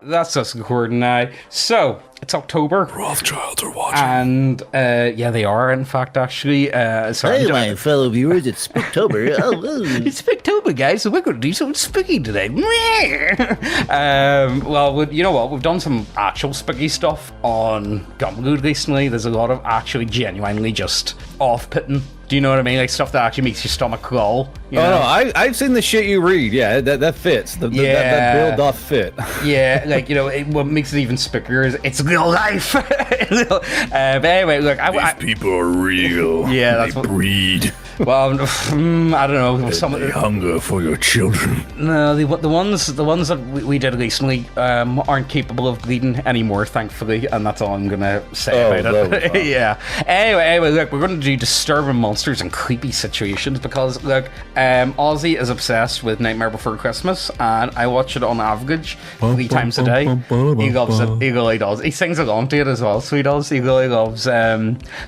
That's us recording now. So, it's October. Rothschilds are watching. And, yeah, they are, in fact, actually. Hey, my fellow viewers, it's Spooktober. It's Spooktober, guys, so we're going to do something spooky today. Well, you know what? We've done some actual spooky stuff on Gumroad recently. There's a lot of actually genuinely just off-putting. Do you know what I mean? Like stuff that actually makes your stomach crawl. You know? No, I've seen the shit you read. Yeah, that fits. That build off fit. Yeah, like, you know, what makes it even spookier is it's real life. But anyway, look, These people are real. Yeah, that's they breed. Well, I don't know. They hunger for your children. No, the ones that we did recently aren't capable of bleeding anymore, thankfully, and that's all I'm gonna say about it. Yeah. Anyway, look, we're gonna do disturbing monsters and creepy situations because look, Ozzy is obsessed with Nightmare Before Christmas, and I watch it on average 3 times a day. He loves it. He really does. He sings along to it as well, so he does. He really loves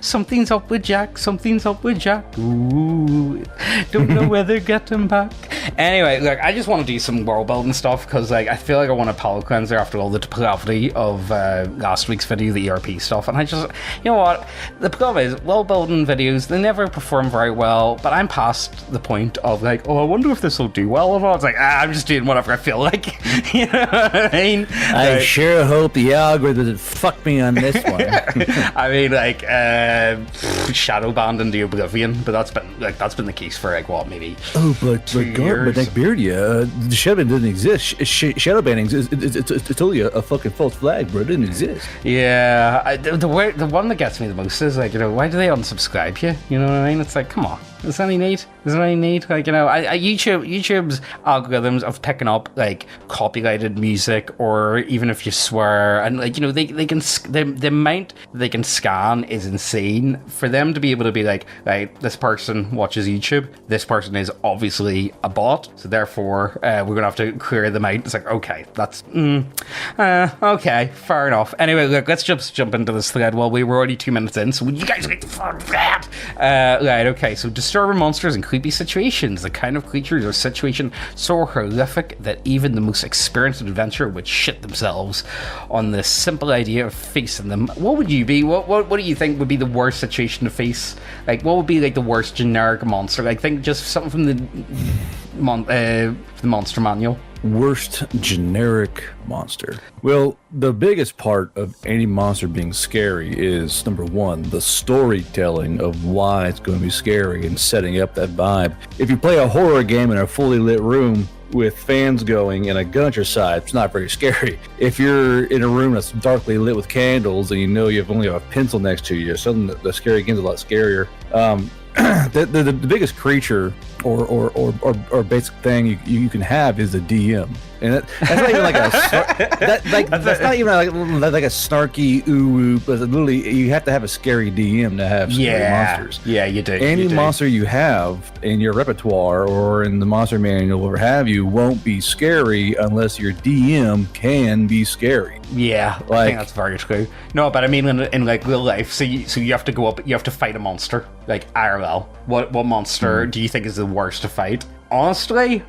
Something's Up with Jack. Something's Up with Jack. Ooh, don't know whether get him back. Anyway, look, I just want to do some world building stuff because, like, I feel like I want a palate cleanser after all the depravity of last week's video, the ERP stuff. And I just, you know what? The problem is, world building videos, they never perform very well. But I'm past the point of like, oh, I wonder if this will do well or not. It's like, I'm just doing whatever I feel like. You know what I mean? I sure hope the algorithm fuck me on this one. I mean, like, shadow banned into oblivion, but that's been the case for like what, maybe? Oh, but Neckbeardia, the shadow ban doesn't exist. Shadow banning is totally a fucking false flag, bro. It didn't exist. Yeah, the one that gets me the most is like, you know, why do they unsubscribe you? You know what I mean? It's like, come on. Is there any need? Is there any need? Like, you know, YouTube's algorithms of picking up like copyrighted music, or even if you swear, and like, you know, the amount they can scan is insane. For them to be able to be like, right, this person watches YouTube, this person is obviously a bot, so therefore we're gonna have to clear them out. It's like, okay, that's okay, fair enough. Anyway, look, let's just jump into this thread. Well, we were already 2 minutes in, so you guys get fun that. Right, okay, so disturbing monsters and creepy situations, the kind of creatures or situation so horrific that even the most experienced adventurer would shit themselves on the simple idea of facing them. What would you be? What do you think would be the worst situation to face? Like, what would be like the worst generic monster? Like, think just something from the monster manual. Worst generic monster. Well, the biggest part of any monster being scary is, number one, the storytelling of why it's going to be scary and setting up that vibe. If you play a horror game in a fully lit room with fans going and a gun at your side, it's not very scary. If you're in a room that's darkly lit with candles and you know you only have a pencil next to you, something the scary game's a lot scarier. The biggest creature or basic thing you can have is a DM, and that's not even like that's not even like a snarky ooh, but literally you have to have a scary DM to have scary monsters. Yeah, you do. Any monster you have in your repertoire or in the monster manual or have you won't be scary unless your DM can be scary. Yeah, like, I think that's very true. No, but I mean in like real life, so you have to go up, you have to fight a monster, like IRL. What monster do you think is the worst to fight? Honestly,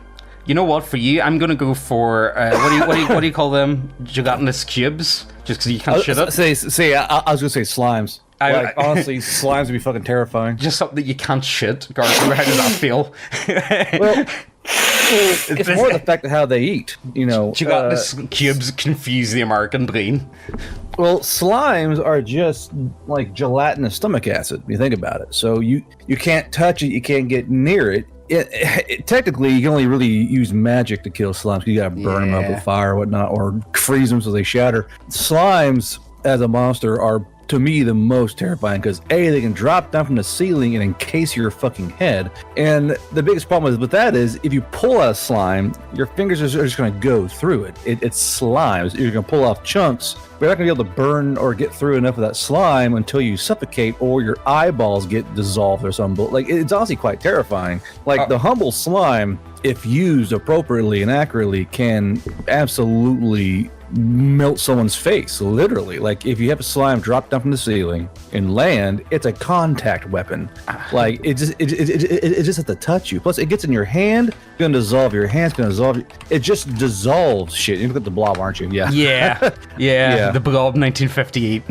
you know what? For you, I'm gonna go for what do you call them? Gelatinous cubes, just because you can't shit it. I was gonna say slimes. Honestly, slimes would be fucking terrifying. Just something that you can't shit. Garfield, how does that feel? Well, it's more the fact of how they eat. You know, gelatinous cubes confuse the American brain. Well, slimes are just like gelatinous stomach acid. When you think about it, so you can't touch it, you can't get near it. Technically, you can only really use magic to kill slimes. You gotta burn them up with fire or whatnot, or freeze them so they shatter. Slimes as a monster are, to me, the most terrifying because A, they can drop down from the ceiling and encase your fucking head. And the biggest problem with that is if you pull out a slime, your fingers are just going to go through it. It's slime. You're going to pull off chunks, but you're not going to be able to burn or get through enough of that slime until you suffocate or your eyeballs get dissolved or something. Like, it's honestly quite terrifying. Like, the humble slime, if used appropriately and accurately, can absolutely melt someone's face, literally. Like, if you have a slime drop down from the ceiling and land, it's a contact weapon. Like, it just has to touch you. Plus, it gets in your hand, it's gonna dissolve your hand, it's gonna dissolve. It just dissolves shit. You look at the blob, aren't you? Yeah. Yeah. The blob, 1958.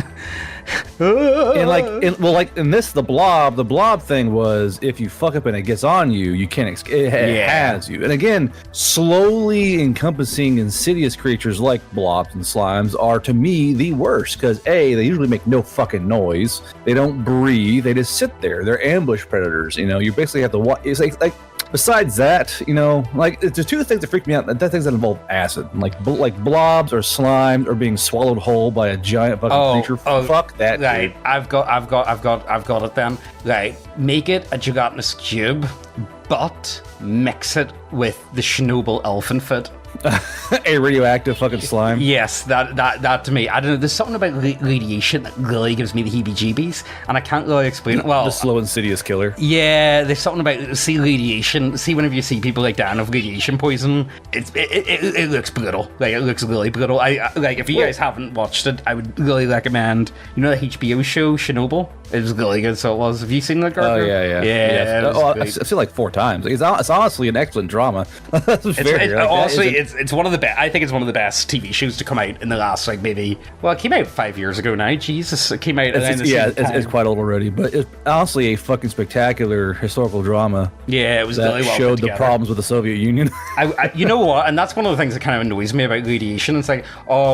And in this, the blob thing was, if you fuck up and it gets on you, you can't it has you. And again, slowly encompassing insidious creatures like blobs and slimes are, to me, the worst, because they usually make no fucking noise, they don't breathe, they just sit there, they're ambush predators. You basically have to watch. It's like besides that, like, there's two things that freak me out. That things that involve acid, like blobs or slimes or being swallowed whole by a giant fucking creature. Fuck that. Right, dude. I've got it then. Right, make it a gelatinous cube, but mix it with the Chernobyl elephant foot. A radioactive fucking slime. Yes, that to me, I don't know, there's something about radiation that really gives me the heebie-jeebies, and I can't really explain it well. The slow, insidious killer. Yeah, there's something about, radiation. See, whenever you see people like dying of radiation poison, it looks brutal. Like, it looks really brutal. If you guys haven't watched it, I would really recommend, the HBO show Chernobyl? It was really good, so it was. Have you seen that, Gardner? Oh, yeah. Yeah, I've seen like 4 times. It's honestly an excellent drama. It's one of the best. I think it's one of the best TV shows to come out in the last, maybe. Well, it came out 5 years ago now. Jesus, it came out. It's quite old already, but it's honestly a fucking spectacular historical drama. Yeah, it was really well showed the problems with the Soviet Union. You know what? And that's one of the things that kind of annoys me about radiation. It's like,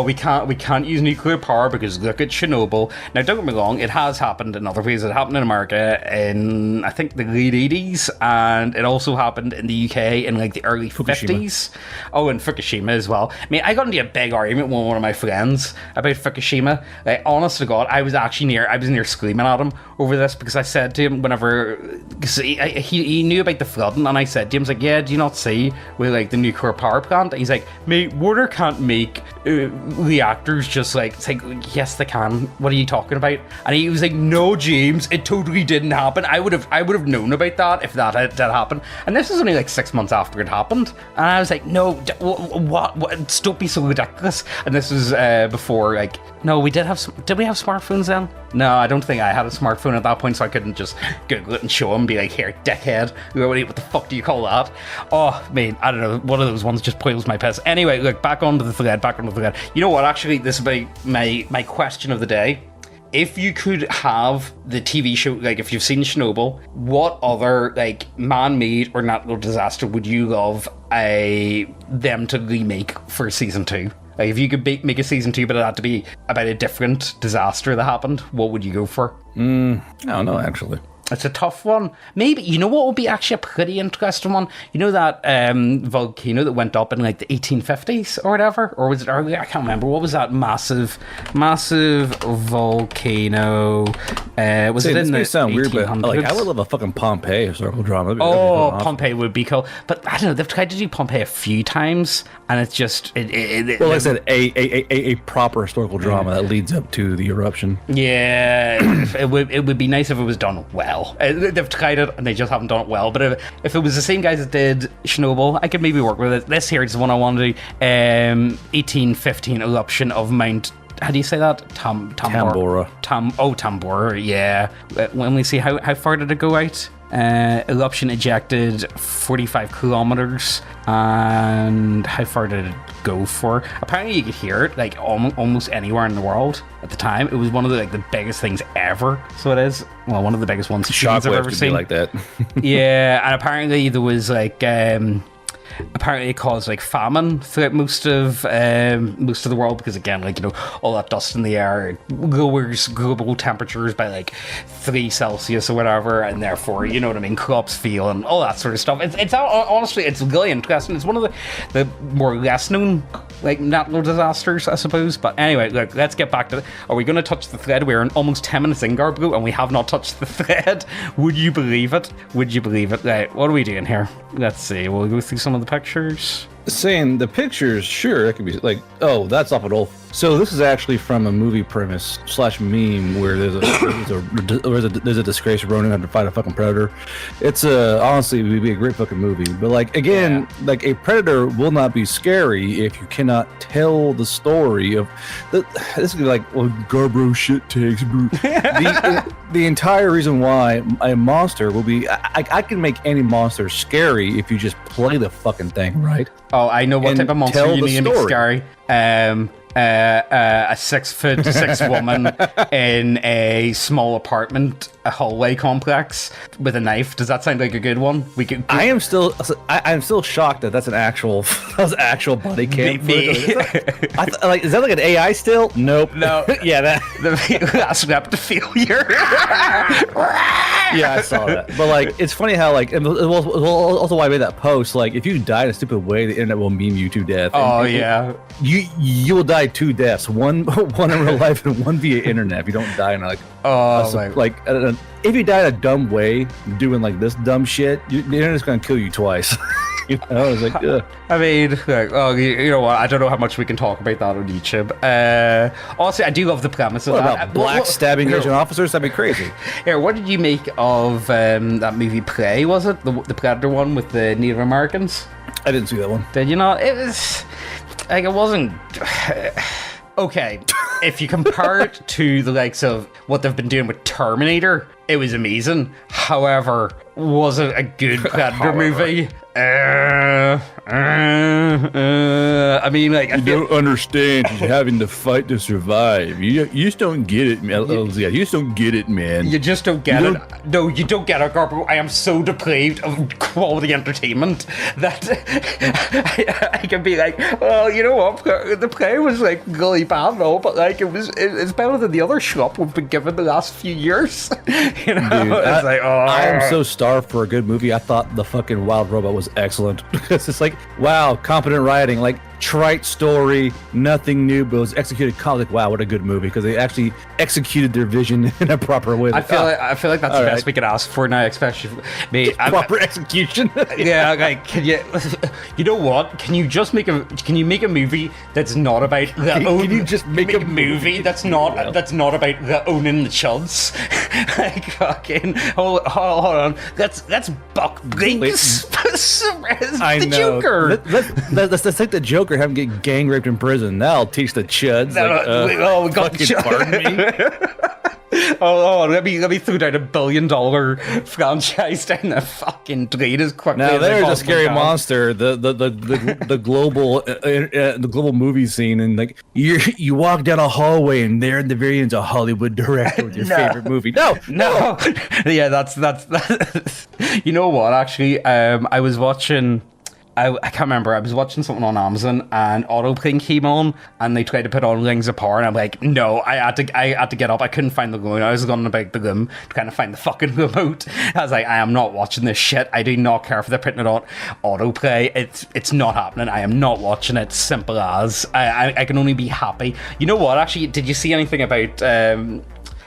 we can't use nuclear power because look at Chernobyl. Now, don't get me wrong, it has happened in other places. It happened in America in, I think, the late 80s, and it also happened in the UK in the early 50s. Oh, and Fukushima as well. I mean, I got into a big argument with one of my friends about Fukushima. Honest to God, I was near screaming at him over this, because I said to him because he knew about the flooding, and I said to him, yeah, do you not see with the nuclear power plant? And he's like, mate, water can't make reactors just it's like, yes, they can. What are you talking about? And he was like, no, James, it totally didn't happen. I would have known about that if that had happened. And this was only 6 months after it happened. And I was like, no, what? Don't be so ridiculous. And this was before, no, did we have smartphones then? No, I don't think I had a smartphone at that point, so I couldn't just Google it and show him and be like, here, dickhead, what the fuck do you call that? Oh, man, I don't know, one of those ones just boils my piss. Anyway, look, back onto the thread. You know what, actually, this is my question of the day. If you could have the TV show, if you've seen Chernobyl, what other, man-made or natural disaster would you love them to remake for season 2? If you could make a season 2, but it had to be about a different disaster that happened, what would you go for? I don't know, actually. It's a tough one. Maybe, you know what would be actually a pretty interesting one? You know that volcano that went up in the 1850s or whatever? Or was it earlier? I can't remember. What was that massive volcano? Was it in the sound 1800s? Weird, but I would love a fucking Pompeii historical drama. Pompeii would be cool. But I don't know, they've tried to do Pompeii a few times, and it's just... like I said, a proper historical drama that leads up to the eruption. Yeah, it would be nice if it was done well. They've tried it and they just haven't done it well. But if it was the same guys that did Chernobyl, I could maybe work with it. This here is the one I want to do. 1815 eruption of Mount... How do you say that? Tambora. Tambora, yeah. Let me see, how far did it go out? Eruption ejected 45 kilometers. And how far did it go for? Apparently you could hear it almost anywhere in the world at the time. It was one of the biggest things ever. So it is, well, one of the biggest ones I've ever seen. Like that. Yeah, and apparently there was apparently it caused famine throughout most of the world, because again, all that dust in the air lowers global temperatures by 3 Celsius or whatever, and therefore, you know what I mean, crops fail and all that sort of stuff. It's honestly, it's really interesting. It's one of the more less known natural disasters, I suppose. But anyway, look, let's get back to it. Are we going to touch the thread? We're in almost 10 minutes in, Garbo, and we have not touched the thread. Would you believe it? Right, what are we doing here? Let's see, we'll go through some of the pictures. Saying the pictures, sure, it could be that's off an old So this is actually from a movie premise / meme where there's a disgraced Ronin having to fight a fucking predator. It's honestly, it would be a great fucking movie. But like again, like a predator will not be scary if you cannot tell the story of this is like Garbro shit takes. The entire reason why a monster will be I can make any monster scary if you just play the fucking thing right. Oh, I know what type of monster you mean to make scary. A 6'6" woman in a small apartment, a hallway complex with a knife. Does that sound like a good one? I'm still shocked that that's an actual body cam. Like, is that like an AI still? Nope. No. Yeah, that that's to failure. Yeah, I saw that. But like, it's funny how like, and also why I made that post. Like, if you die in a stupid way, the internet will meme you to death. Oh yeah. You will die 2 deaths, one in real life and one via internet. If you don't die in like if you die in a dumb way doing like this dumb shit, the internet's gonna kill you twice. You know, I was like, ugh. I mean, like, oh, you know what? I don't know how much we can talk about that on YouTube. Also, I do love the premise of that. About black stabbing Asian officers? That'd be crazy. Here, what did you make of that movie Prey? Was it the Predator one with the Native Americans? I didn't see that one. Did you not? It was like it wasn't. Okay, if you compare it to the likes of what they've been doing with Terminator, it was amazing. However, was it a good Predator movie? I mean, like, you don't understand. He's having to fight to survive. You just don't get it, man. You just don't get it, man. You just don't get it. No, you don't get it, Garbo. I am so deprived of quality entertainment that I can be like, well, you know what? The play was like really bad, though, but like it's better than the other schlop we've been given the last few years. You know, dude, it's like, oh, I am so starved for a good movie. I thought the fucking Wild Robot was excellent because it's like, wow, competent writing, like trite story, nothing new, but it was executed. Like, wow, what a good movie because they actually executed their vision in a proper way. Like, I feel like that's the best we could ask for now, especially me. Proper execution. Yeah, like, can you know what? Can you make a movie that's not about the Can you just make a movie that's not about the owning the chuds? Like, fucking hold on. That's Buck Blinks. I know. Joker. Let's take the Joker, have him get gang raped in prison. That'll teach the chuds. We got pardon me. Oh, let me throw down $1 billion franchise down the fucking drain as quickly. Now as there's a scary monster. The global movie scene, and like you walk down a hallway, and there in the very end's a Hollywood director with your favorite movie. No. Yeah, that's. You know what? Actually, I was watching. I can't remember. I was watching something on Amazon and autoplay came on and they tried to put on Rings of Power and I'm like, no, I had to get up. I couldn't find the remote. I was going about the room to kind of find the fucking remote. I was like, I am not watching this shit. I do not care if they're putting it on autoplay. It's not happening. I am not watching it. Simple as. I can only be happy. You know what? Actually, did you see anything about...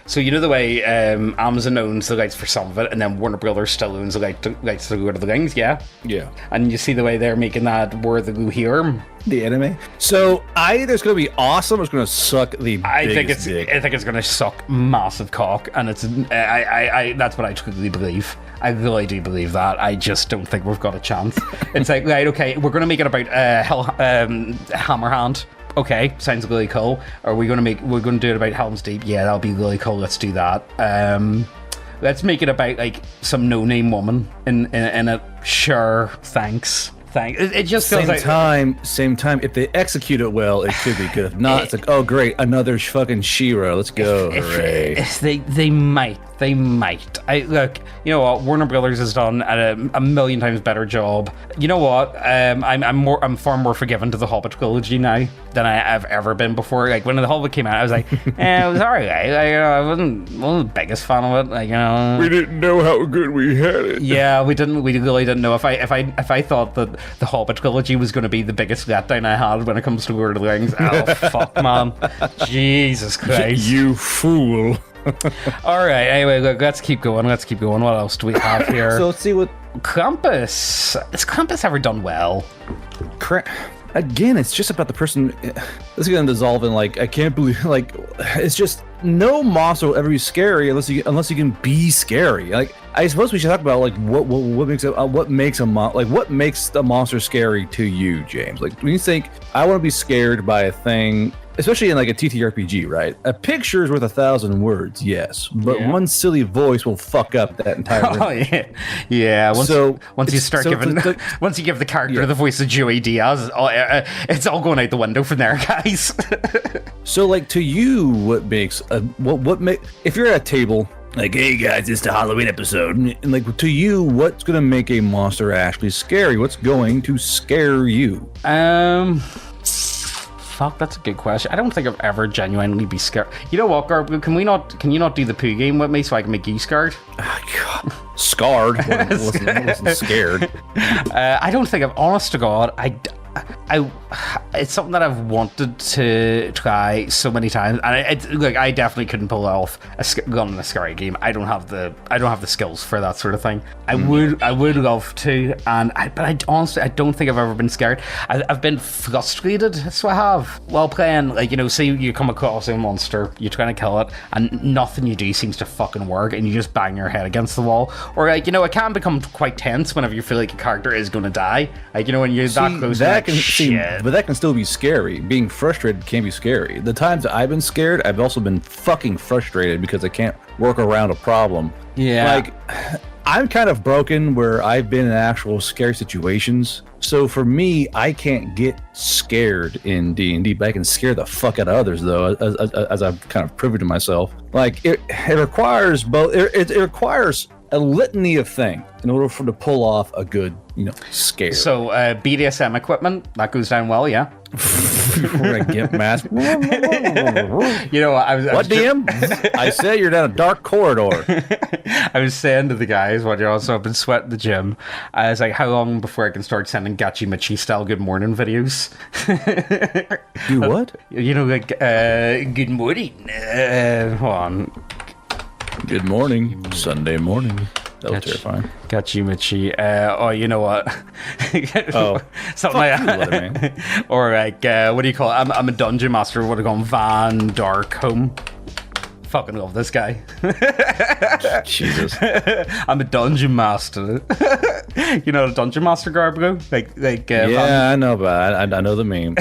So you know the way Amazon owns the rights for some of it, and then Warner Brothers still owns the rights to Lord of the Rings, yeah? Yeah. And you see the way they're making that Where the Blue Hear? The anime? So either it's going to be awesome or it's going to suck the biggest dick. I think it's going to suck massive cock, and it's that's what I truly believe. I really do believe that. I just don't think we've got a chance. It's like, right, okay, we're going to make it about Hammerhand. Okay, sounds really cool. We're going to do it about Helm's Deep. Yeah, that'll be really cool. Let's do that. Let's make it about like some no-name woman in it. Sure, thanks. It just feels same time. If they execute it well, it could be good. If not, it's like, oh great, another fucking She-Ra. Let's go. Hooray. They might. Look, you know what? Warner Brothers has done a million times better job. You know what? I'm far more forgiving to the Hobbit trilogy now than I have ever been before. Like when the Hobbit came out, I was like, it was alright. Like, I wasn't the biggest fan of it. Like, you know, we didn't know how good we had it. Yeah, we really didn't know. If I thought that the Hobbit trilogy was going to be the biggest letdown I had when it comes to Lord of the Rings, oh fuck, man, Jesus Christ, you fool. All right, anyway, look, let's keep going. What else do we have here? So let's see what Krampus. Has Krampus ever done well? again, it's just about the person. This is gonna dissolve in like I can't believe like it's just no monster will ever be scary unless you can be scary. Like I suppose we should talk about like what makes the monster scary to you, James. Like when you think I want to be scared by a thing. Especially in like a TTRPG, right? A picture is worth 1,000 words, yes, but one silly voice will fuck up that entire. Oh yeah. Once you give the character the voice of Joey Diaz, it's all going out the window from there, guys. So, like, to you, what makes if you're at a table? Like, hey guys, it's the Halloween episode. And like, to you, what's gonna make a monster actually scary? What's going to scare you? Fuck, that's a good question. I don't think I've ever genuinely be scared. You know what, Garb? Can you not do the poo game with me so I can make you scared? Oh, God. Scarred. wasn't scared. I don't think I've, honest to God, it's something that I've wanted to try so many times, and I definitely couldn't pull off gun in a scary game. I don't have the skills for that sort of thing. I would love to, but I honestly don't think I've ever been scared. I've been frustrated. That's what I have while playing. Like, you know, say you come across a monster, you're trying to kill it, and nothing you do seems to fucking work, and you just bang your head against the wall, or like, you know, it can become quite tense whenever you feel like a character is going to die. Like, you know, when you're that close. But that can still be scary. Being frustrated can be scary. The times that I've been scared, I've also been fucking frustrated because I can't work around a problem. Yeah. Like, I'm kind of broken where I've been in actual scary situations. So for me, I can't get scared in D&D, but I can scare the fuck out of others, though, as I've kind of proven to myself. Like, it requires both. It requires a litany of things in order to pull off a good, you know, scare. So BDSM equipment, that goes down well, yeah. We're gonna get mask. You know, what DM? I said you're down a dark corridor. I was saying to the guys when you're also up and sweating the gym, I was like, how long before I can start sending Gachi Michi style good morning videos? Do what? You know, like good morning. Hold on. Good morning, Sunday morning. That was terrifying. Gachi Michi. Oh, you know what? Something like that. Or like, what do you call it? I'm a dungeon master. What do you call him? Van Darkholme. Fucking love this guy. Jesus. I'm a dungeon master. You know the dungeon master, Garbro? Yeah, I know, but I know the meme.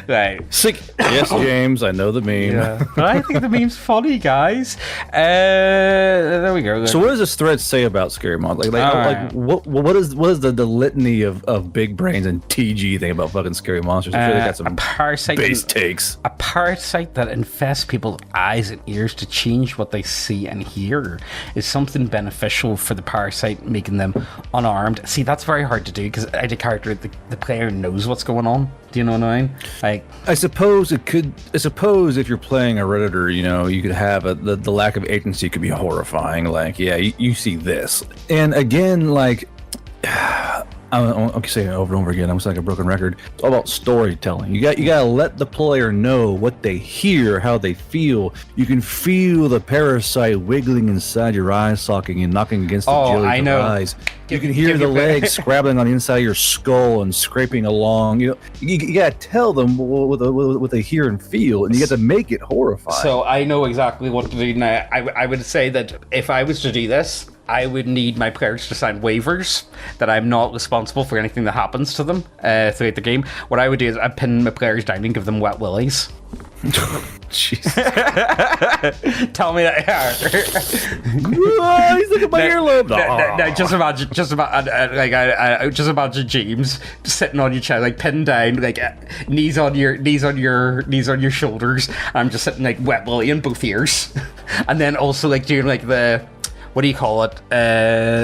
Right. Sick. Yes, James, I know the meme. Yeah. But I think the meme's funny, guys. There we go. So what does this thread say about scary monsters? Like what is the litany of big brains and TG thing about fucking scary monsters? I feel like that's some base takes. A parasite that infests people's eyes and ears to change what they see and hear is something beneficial for the parasite, making them unarmed. See, that's very hard to do because the character, the player knows what's going on. Do you know what I mean? Like, I suppose it could. I suppose if you're playing a Redditor, you know, you could have the lack of agency could be horrifying. Like, yeah, you see this, and again, like, I'm saying it over and over again. I'm like a broken record. It's all about storytelling. You gotta let the player know what they hear, how they feel. You can feel the parasite wiggling inside your eye socket and knocking against the jelly of your eyes. You can hear the legs scrabbling on the inside of your skull and scraping along. You know, you gotta tell them what they hear and feel, and you got to make it horrifying. So I know exactly what to do now. I would say that if I was to do this, I would need my players to sign waivers that I'm not responsible for anything that happens to them throughout the game. What I would do is I'd pin my players down and give them wet willies. Jesus. Tell me that. He's looking at my earlobe. No, just imagine James sitting on your chair, like pinned down, like knees on your shoulders. I'm just sitting like wet willy in both ears, and then also like doing like the. What do you call it?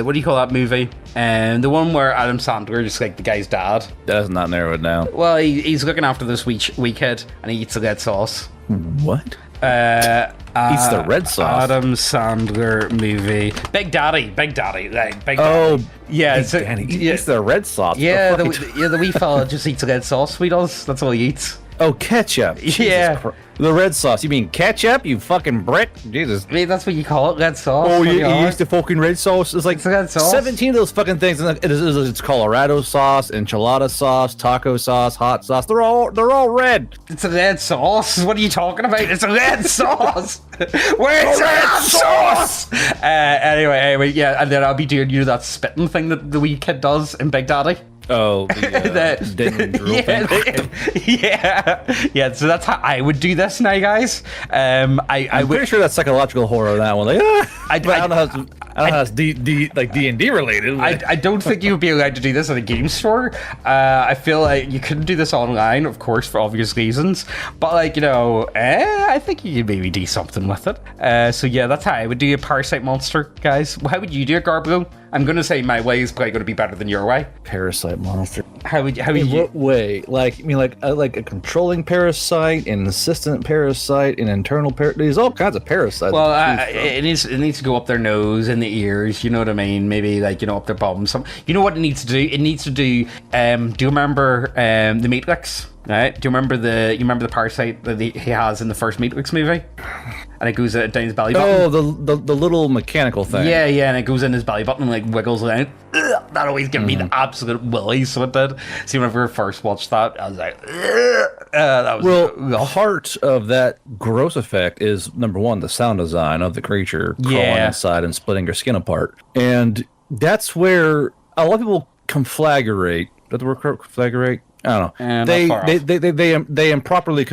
What do you call that movie? The one where Adam Sandler is like the guy's dad. That does not narrow it down. Well, he's looking after this wee kid, and he eats the red sauce. What? Eats the red sauce. Adam Sandler movie. Big Daddy. Like, Big Daddy. Yeah, Big Daddy. He eats the red sauce. Yeah, the wee fella just eats red sauce. He does. That's all he eats. Oh, ketchup. Yeah. The red sauce. You mean ketchup? You fucking brick? Jesus. I mean, that's what you call it, red sauce. Oh, What do you call used it? to fucking red sauce. It's like It's red sauce. 17 of those fucking things. And it's Colorado sauce, enchilada sauce, taco sauce, hot sauce. They're all red. It's a red sauce. What are you talking about? It's a red sauce. Where's the red sauce? Anyway, yeah, and then I'll be doing that spitting thing that the wee kid does in Big Daddy. Oh, the Denton drill thing. Yeah. So that's how I would do this now, guys. I'm pretty sure that's psychological horror. That one, like, I don't know how it's D&D related. I don't think you would be allowed to do this at a game store. I feel like you couldn't do this online, of course, for obvious reasons. But I think you could maybe do something with it. So yeah, that's how I would do a parasite monster, guys. How would you do it, Garbo? I'm gonna say my way is probably gonna be better than your way. Parasite monster. How would In you? what way? Like, you mean like a controlling parasite, an assistant parasite, an internal parasite? There's all kinds of parasites. Well, it needs to go up their nose and the ears. You know what I mean? Maybe up their bum. You know what it needs to do? It needs to do. Do you remember the Matrix? Right? Do you remember the parasite that he has in the first Matrix movie? And it goes down his belly button. Oh, the little mechanical thing. Yeah, and it goes in his belly button and like wiggles around. Ugh, that always gave me the absolute willies. So it did. See, whenever we first watched that, I was like, that was part of that gross effect is number one, the sound design of the creature crawling inside and splitting your skin apart, and that's where a lot of people conflagrate. Is that the word conflagrate? I don't know. They improperly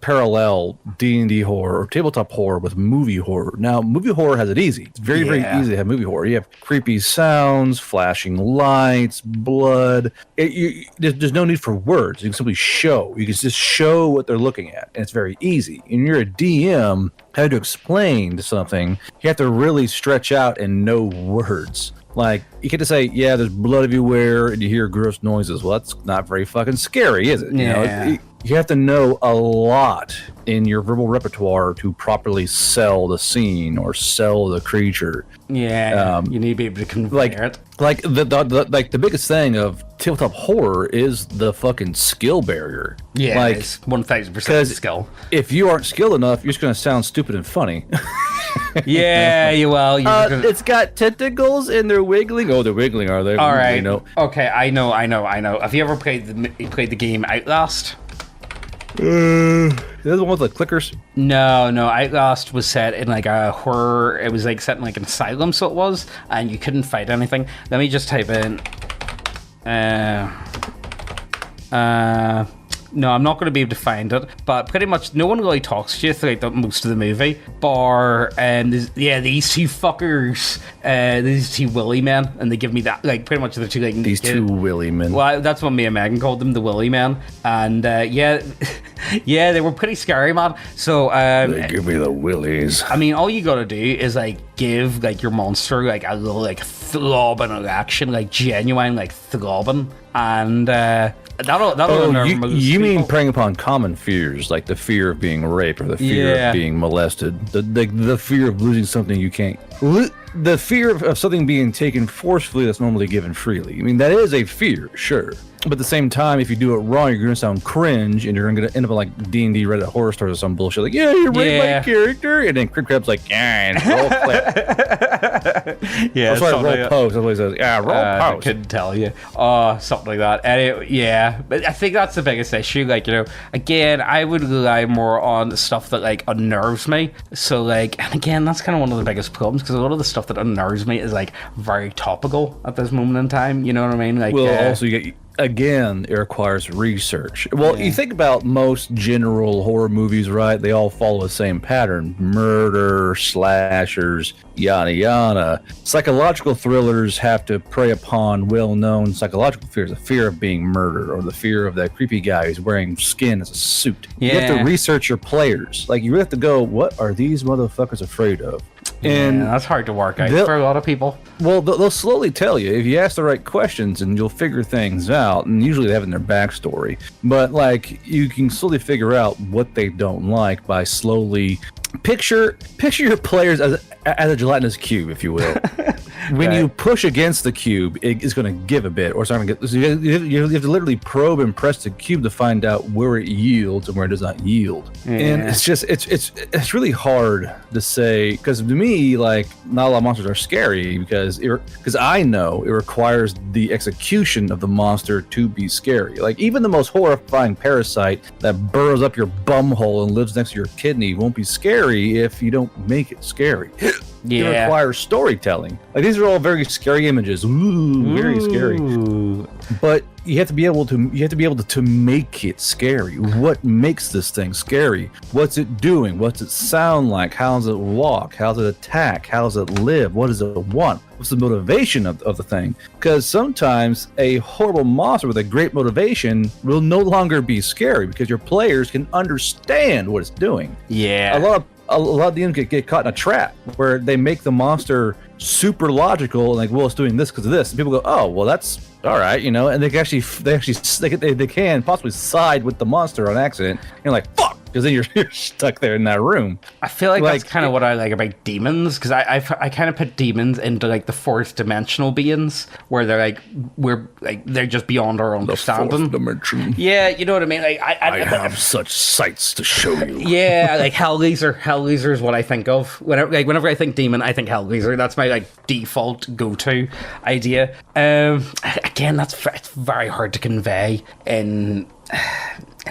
parallel D&D horror or tabletop horror with movie horror. Now, movie horror has it easy. It's very easy to have movie horror. You have creepy sounds, flashing lights, blood. There's no need for words. You can simply show. You can just show what they're looking at, and it's very easy. And you're a DM, how to explain to something, you have to really stretch out and know words. Like, you can't just say, yeah, there's blood everywhere, and you hear gross noises. Well, that's not very fucking scary, is it? Yeah. You have to know a lot in your verbal repertoire to properly sell the scene or sell the creature. Yeah, you need to be able to convey it. Like the biggest thing of tabletop horror is the fucking skill barrier. Yeah, like it's 1,000% skill. If you aren't skilled enough, you're just going to sound stupid and funny. It's got tentacles and they're wiggling. Oh, they're wiggling, are they? All right. You know. Okay, I know. Have you ever played the game Outlast? Is that the one with the clickers? No. Outlast was set in like a horror. It was like set in like an asylum, so it was, and you couldn't fight anything. Let me just type in. No, I'm not going to be able to find it, but pretty much no one really talks to you throughout most of the movie, bar these two fuckers, these two willy men, and they give me that, like, pretty much the two, like, these two willy men. Well, that's what me and Megan called them, the willy men, and they were pretty scary, man. So they give me the willies. I mean, all you gotta do is like give like your monster like a little like throbbing reaction, like genuine like throbbing, and that'll unnerve most you mean people. preying upon common fears, like the fear of being raped or the fear of being molested, the fear of losing something you can't, the fear of something being taken forcefully that's normally given freely. I mean, that is a fear, sure. But at the same time, if you do it wrong, you're going to sound cringe, and you're going to end up on like D&D Reddit horror stars or some bullshit. Like, yeah, you raped my character, and then Crib Crab's like, yeah, and roll clip. Yeah, that's why roll post. That's what he says. Yeah, roll post. I couldn't tell you. Something like that. Anyway, yeah, but I think that's the biggest issue. Like, again, I would rely more on the stuff that like unnerves me. So like, and again, that's kind of one of the biggest problems, because a lot of the stuff that unnerves me is like very topical at this moment in time. You know what I mean? Like, well, also you get. Again, it requires research. Well, you think about most general horror movies, right? They all follow the same pattern. Murder, slashers, yada yada. Psychological thrillers have to prey upon well-known psychological fears. The fear of being murdered, or the fear of that creepy guy who's wearing skin as a suit. You have to research your players. Like, you really have to go, what are these motherfuckers afraid of? And that's hard to work out for a lot of people. Well, they'll slowly tell you if you ask the right questions, and you'll figure things out. And usually they have it in their backstory. But like, you can slowly figure out what they don't like by slowly picture your players as a gelatinous cube, if you will. when you push against the cube, it is going to give a bit, or it's not going to get. So you have to literally probe and press the cube to find out where it yields and where it does not yield. Yeah. And it's just it's really hard to say, because to me, like, not a lot of monsters are scary because I know it requires the execution of the monster to be scary. Like, even the most horrifying parasite that burrows up your bum hole and lives next to your kidney won't be scary if you don't make it scary. Yeah. It requires storytelling. Like, these are all very scary images. Ooh, very scary. But you have to be able to make it scary. What makes this thing scary? What's it doing? What's it sound like? How does it walk? How does it attack? How does it live? What does it want? What's the motivation of the thing? Because sometimes a horrible monster with a great motivation will no longer be scary because your players can understand what it's doing. Yeah. A lot of DMs get caught in a trap where they make the monster super logical and like, well, it's doing this because of this, and people go, oh, well, that's all right, and they can possibly side with the monster on accident. And you're like, fuck, because then you're stuck there in that room. I feel like that's kind of what I like about demons, because I kind of put demons into like the fourth dimensional beings, where they're just beyond our understanding. The fourth dimension. Yeah, you know what I mean. Like I have such sights to show you. Yeah, like Hellgeyser. Hellgeyser is what I think of whenever I think demon. I think Hellgeyser. That's my like default go-to idea. Again, it's very hard to convey in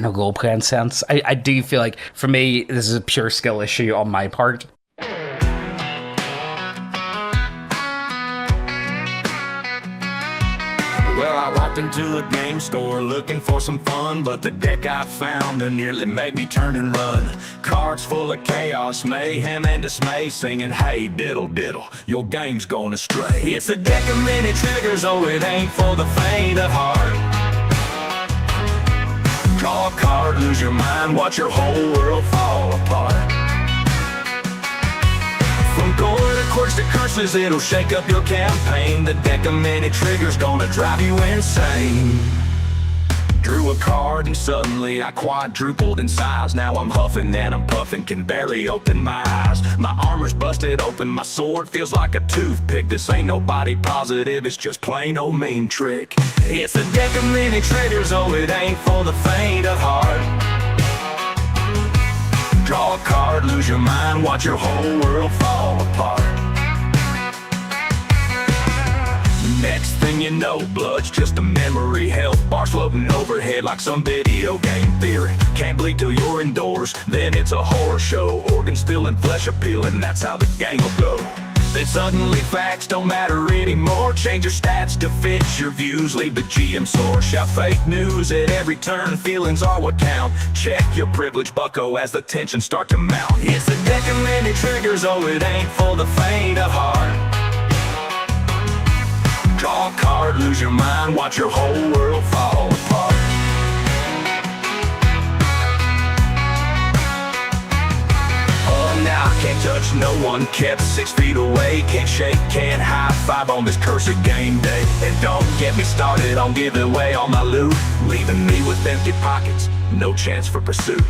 a role-playing sense. I do feel like, for me, this is a pure skill issue on my part. Well, I walked into a game store looking for some fun, but the deck I found nearly made me turn and run. Cards full of chaos, mayhem, and dismay, singing, hey, diddle, diddle, your game's going astray. It's a deck of many triggers, oh, it ain't for the faint of heart. Draw a card, lose your mind, watch your whole world fall apart. From gore to quirks to curses, it'll shake up your campaign. The deck of many triggers gonna drive you insane. Drew a card and suddenly I quadrupled in size. Now I'm huffing and I'm puffing, can barely open my eyes. My armor's busted open, my sword feels like a toothpick. This ain't nobody positive, it's just plain old mean trick. It's a deck of many triggers, oh, it ain't for the faint of heart. Draw a card, lose your mind, watch your whole world fall apart. Next thing you know, blood's just a memory. Health bars floating overhead like some video game theory. Can't bleed till you're indoors, then it's a horror show. Organs spilling, flesh appealing, that's how the game will go. Then suddenly facts don't matter anymore. Change your stats to fit your views, leave the GM sore. Shout fake news at every turn, feelings are what count. Check your privilege, bucko, as the tensions start to mount. It's a deck of many triggers, oh, it ain't for the faint of heart. Draw a card, lose your mind, watch your whole world fall apart. Oh, now I can't touch no one, kept 6 feet away. Can't shake, can't high five on this cursed game day. And don't get me started on giving away all my loot, leaving me with empty pockets, no chance for pursuit.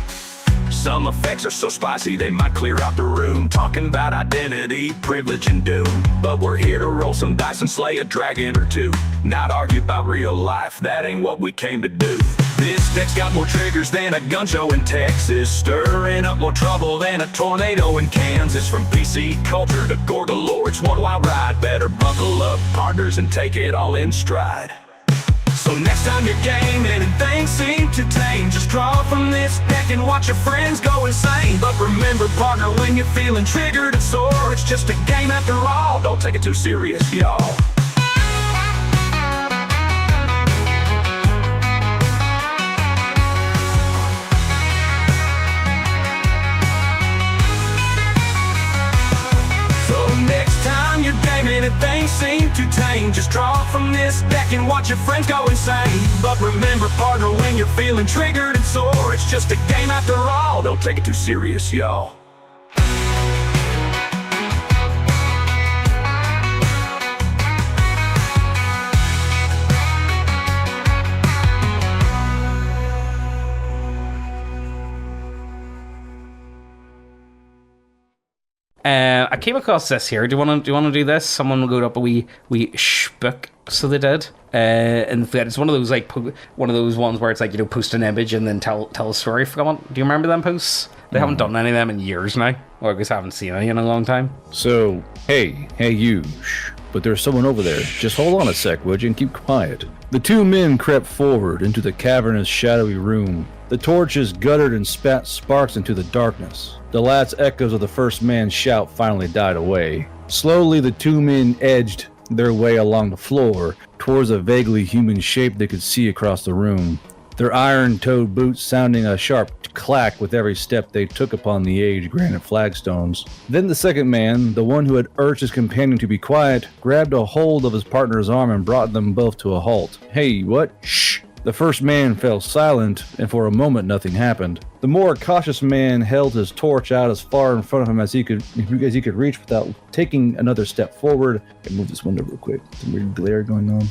Some effects are so spicy they might clear out the room, talking about identity, privilege, and doom. But we're here to roll some dice and slay a dragon or two, not argue about real life, that ain't what we came to do. This deck's got more triggers than a gun show in Texas, stirring up more trouble than a tornado in Kansas. From PC culture to gore galore, it's one wild ride. Better buckle up, partners, and take it all in stride. So next time you're gaming and things seem to tame, just draw from this deck and watch your friends go insane. But remember, partner, when you're feeling triggered and sore, it's just a game after all, don't take it too serious, y'all. And things seem too tame, just draw from this deck and watch your friends go insane. But remember, partner, when you're feeling triggered and sore, it's just a game after all, don't take it too serious, y'all. I came across this here. Do you want to do this? Someone wrote up a wee shbook, so they did. And it's one of those one of those ones where it's like, post an image and then tell a story from it. Do you remember them posts? They haven't done any of them in years now, or I guess I haven't seen any in a long time. So, hey you, but there's someone over there. Just hold on a sec, would you, and keep quiet. The two men crept forward into the cavernous, shadowy room. The torches guttered and spat sparks into the darkness. The last echoes of the first man's shout finally died away. Slowly, the two men edged their way along the floor towards a vaguely human shape they could see across the room. Their iron-toed boots sounding a sharp clack with every step they took upon the aged granite flagstones. Then the second man, the one who had urged his companion to be quiet, grabbed a hold of his partner's arm and brought them both to a halt. Hey, what? Shh! The first man fell silent, and for a moment nothing happened. The more cautious man held his torch out as far in front of him as he could reach without taking another step forward. I'll move this window real quick. Some weird glare going on.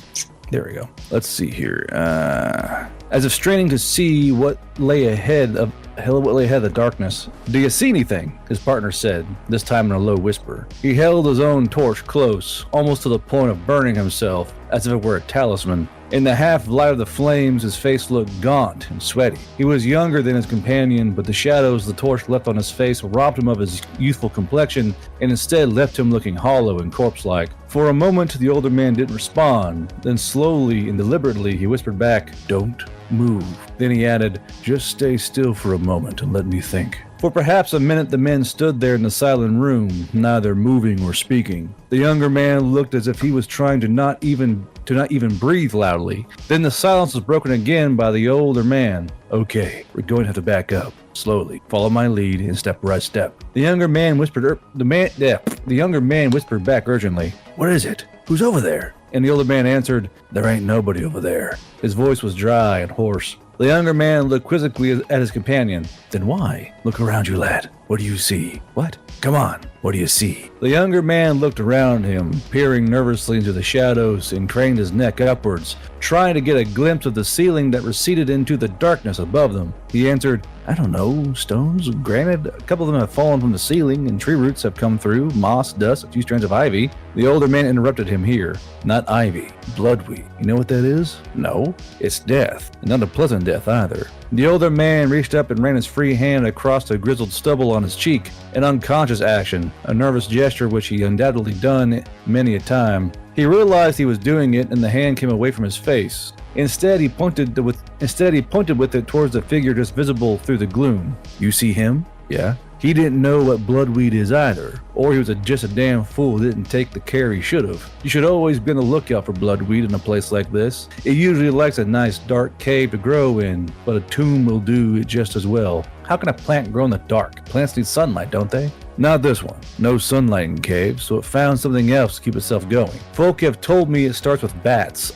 There we go. Let's see here. As if straining to see what lay ahead of the darkness. Do you see anything? His partner said, this time in a low whisper. He held his own torch close, almost to the point of burning himself, as if it were a talisman. In the half light of the flames, his face looked gaunt and sweaty. He was younger than his companion, but the shadows the torch left on his face robbed him of his youthful complexion and instead left him looking hollow and corpse-like. For a moment, the older man didn't respond. Then slowly and deliberately, he whispered back, "Don't move." Then he added, "Just stay still for a moment and let me think." For perhaps a minute the men stood there in the silent room, neither moving or speaking. The younger man looked as if he was trying to not even breathe loudly. Then the silence was broken again by the older man. "Okay, we're going to have to back up. Slowly. Follow my lead and step by step." The younger man whispered back urgently, "What is it? Who's over there?" And the older man answered, "There ain't nobody over there." His voice was dry and hoarse. The younger man looked quizzically at his companion. "Then why? Look around you, lad. What do you see?" "What? Come on. What do you see?" The younger man looked around him, peering nervously into the shadows, and craned his neck upwards, trying to get a glimpse of the ceiling that receded into the darkness above them. He answered, "I don't know, stones, granite, a couple of them have fallen from the ceiling, and tree roots have come through, moss, dust, a few strands of ivy." The older man interrupted him here. "Not ivy, bloodweed. You know what that is?" "No. It's death, and not a pleasant death either." The older man reached up and ran his free hand across the grizzled stubble on his cheek, an unconscious action, a nervous gesture which he undoubtedly done many a time. He realized he was doing it, and the hand came away from his face. Instead, he pointed with it towards the figure just visible through the gloom. "You see him?" "Yeah." He didn't know what bloodweed is either, or he was just a damn fool who didn't take the care he should have. You should always be on the lookout for bloodweed in a place like this. It usually likes a nice dark cave to grow in, but a tomb will do it just as well. How can a plant grow in the dark? Plants need sunlight, don't they? Not this one. No sunlight in caves, so it found something else to keep itself going. Folk have told me it starts with bats.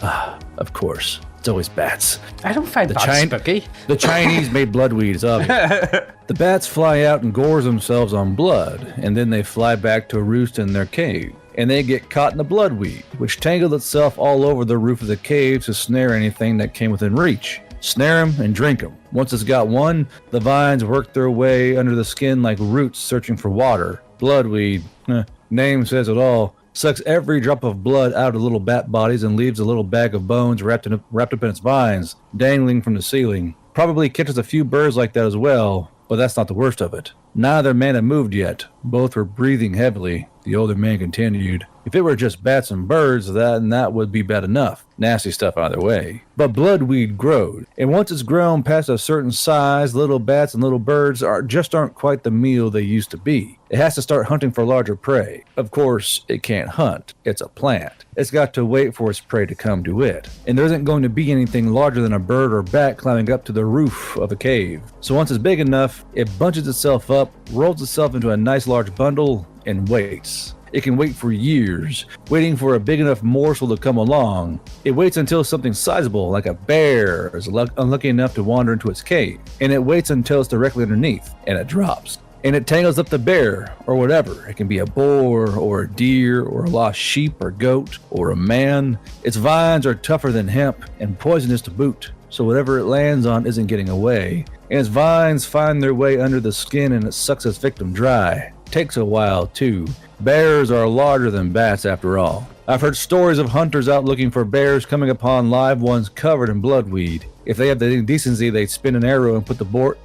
Of course. It's always bats. I don't find that spooky. The Chinese made bloodweed, it's obvious. The bats fly out and gorge themselves on blood, and then they fly back to roost in their cave. And they get caught in the bloodweed, which tangled itself all over the roof of the cave to snare anything that came within reach. Snare 'em and drink 'em. Once it's got one, the vines work their way under the skin like roots searching for water. Bloodweed, name says it all, sucks every drop of blood out of little bat bodies and leaves a little bag of bones wrapped up in its vines, dangling from the ceiling. Probably catches a few birds like that as well, but that's not the worst of it. Neither man had moved yet. Both were breathing heavily. The older man continued, "If it were just bats and birds, that would be bad enough. Nasty stuff either way. But bloodweed growed, and once it's grown past a certain size, little bats and little birds aren't quite the meal they used to be. It has to start hunting for larger prey. Of course, it can't hunt. It's a plant. It's got to wait for its prey to come to it. And there isn't going to be anything larger than a bird or bat climbing up to the roof of a cave. So once it's big enough, it bunches itself up, rolls itself into a nice large bundle, and waits. It can wait for years, waiting for a big enough morsel to come along. It waits until something sizable, like a bear, is unlucky enough to wander into its cave. And it waits until it's directly underneath, and it drops. And it tangles up the bear, or whatever. It can be a boar, or a deer, or a lost sheep or goat, or a man. Its vines are tougher than hemp, and poisonous to boot. So whatever it lands on isn't getting away. And its vines find their way under the skin and it sucks its victim dry. Takes a while, too. Bears are larger than bats, after all. I've heard stories of hunters out looking for bears coming upon live ones covered in bloodweed. If they have any decency, they spin an arrow and put the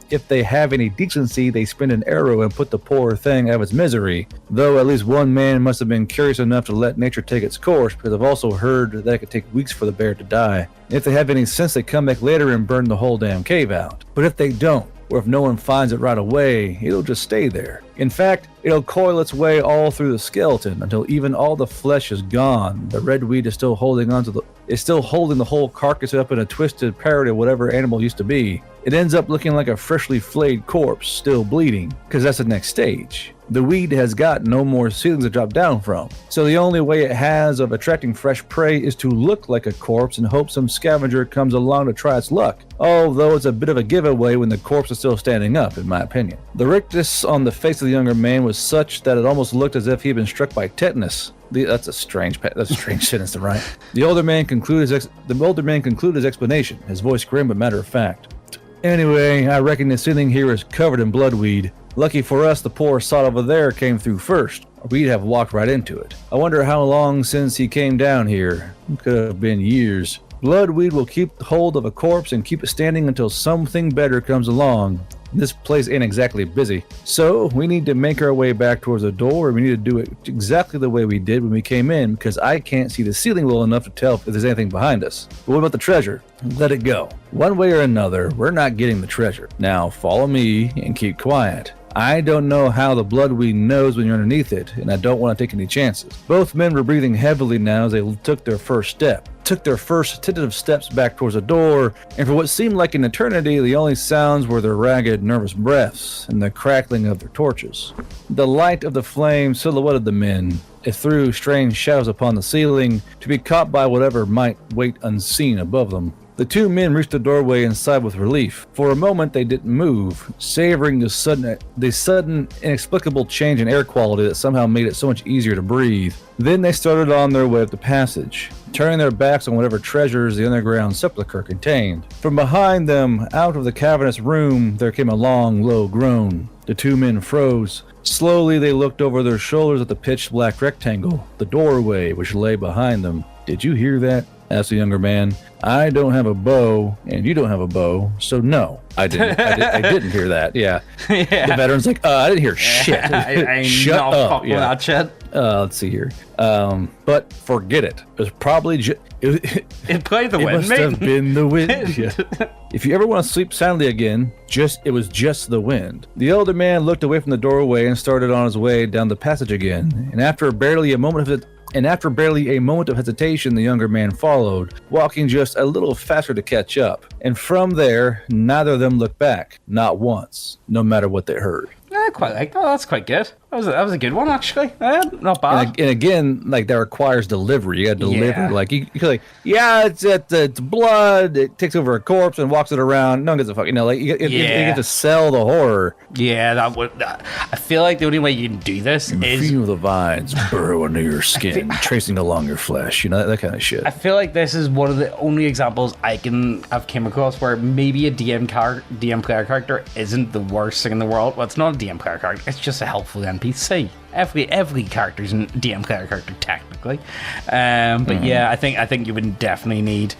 If they have any decency, they spin an arrow and put the poor thing out of its misery. Though at least one man must have been curious enough to let nature take its course, because I've also heard that it could take weeks for the bear to die. If they have any sense, they come back later and burn the whole damn cave out. But if they don't, or if no one finds it right away, it'll just stay there. In fact, it'll coil its way all through the skeleton until even all the flesh is gone. The red weed is still holding the whole carcass up in a twisted parody of whatever animal used to be. It ends up looking like a freshly flayed corpse, still bleeding, because that's the next stage. The weed has got no more ceilings to drop down from, so the only way it has of attracting fresh prey is to look like a corpse and hope some scavenger comes along to try its luck, although it's a bit of a giveaway when the corpse is still standing up, in my opinion. The rictus on the face of the younger man was such that it almost looked as if he had been struck by tetanus. That's a strange sentence to write. The older man concluded his explanation, his voice grim but matter of fact. Anyway, I reckon the ceiling here is covered in bloodweed. Lucky for us, the poor sod over there came through first, or we'd have walked right into it. I wonder how long since he came down here. It could have been years. Bloodweed will keep hold of a corpse and keep it standing until something better comes along. This place ain't exactly busy, so we need to make our way back towards the door, and we need to do it exactly the way we did when we came in, because I can't see the ceiling well enough to tell if there's anything behind us. But what about the treasure? Let it go. One way or another, we're not getting the treasure. Now follow me and keep quiet. I don't know how the bloodweed knows when you're underneath it, and I don't want to take any chances. Both men were breathing heavily now as they took their first tentative steps back towards the door, and for what seemed like an eternity, the only sounds were their ragged, nervous breaths and the crackling of their torches. The light of the flame silhouetted the men. It threw strange shadows upon the ceiling, to be caught by whatever might wait unseen above them. The two men reached the doorway and sighed with relief. For a moment they didn't move, savoring the sudden inexplicable change in air quality that somehow made it so much easier to breathe. Then they started on their way up the passage, turning their backs on whatever treasures the underground sepulchre contained. From behind them, out of the cavernous room, there came a long, low groan. The two men froze. Slowly they looked over their shoulders at the pitch-black rectangle, the doorway which lay behind them. "Did you hear that?" asked the younger man. "I don't have a bow, and you don't have a bow, so no, I didn't hear that." Yeah. The veteran's like, I didn't hear shit. I Shut up. With that shit. Let's see here. But forget it. It was probably It played the it wind, must mate. have been the wind. Yeah. If you ever want to sleep soundly again, it was just the wind. The older man looked away from the doorway and started on his way down the passage again, and after barely a moment of hesitation, the younger man followed, walking just a little faster to catch up. And from there, neither of them looked back, not once, no matter what they heard. I quite like that. That's quite good. That was a good one, actually. Not bad. And again, like, that requires delivery. You got to deliver. Yeah. Like, you like, yeah, it's blood. It takes over a corpse and walks it around. No one gives a fuck. You know, like, you get to sell the horror. Yeah, I feel like the only way you can do this is feel the vines burrow under your skin, tracing along your flesh. You know, that kind of shit. I feel like this is one of the only examples I've came across where maybe a DM player character isn't the worst thing in the world. Well, it's not a DM player character. It's just a helpful NPC. Every character's a DM player character technically, but yeah, I think you would definitely need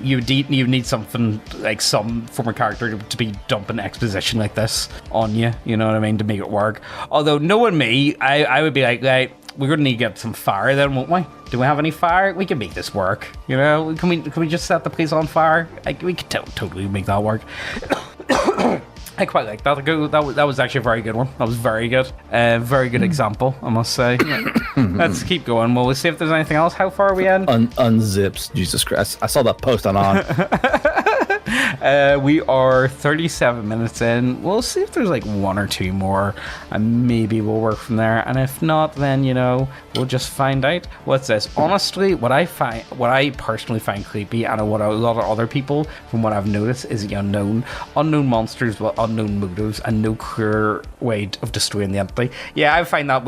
you need something like some form of character to be dumping exposition like this on you. You know what I mean, to make it work. Although knowing me, I would be like, right, we're gonna need to get some fire then, won't we? Do we have any fire? We can make this work. You know, can we just set the place on fire? Like, we could totally make that work. I quite like that. That was actually a very good one. That was very good. Very good example, I must say. Let's keep going. We'll see if there's anything else. How far are we in? Unzips. Jesus Christ. I saw that post on. We are 37 minutes in. We'll see if there's like one or two more, and maybe we'll work from there. And if not, then, you know, we'll just find out. What's this? Honestly, what I personally find creepy, and what a lot of other people, from what I've noticed, is the unknown monsters with unknown motives and no clear way of destroying the entity. Yeah, I find that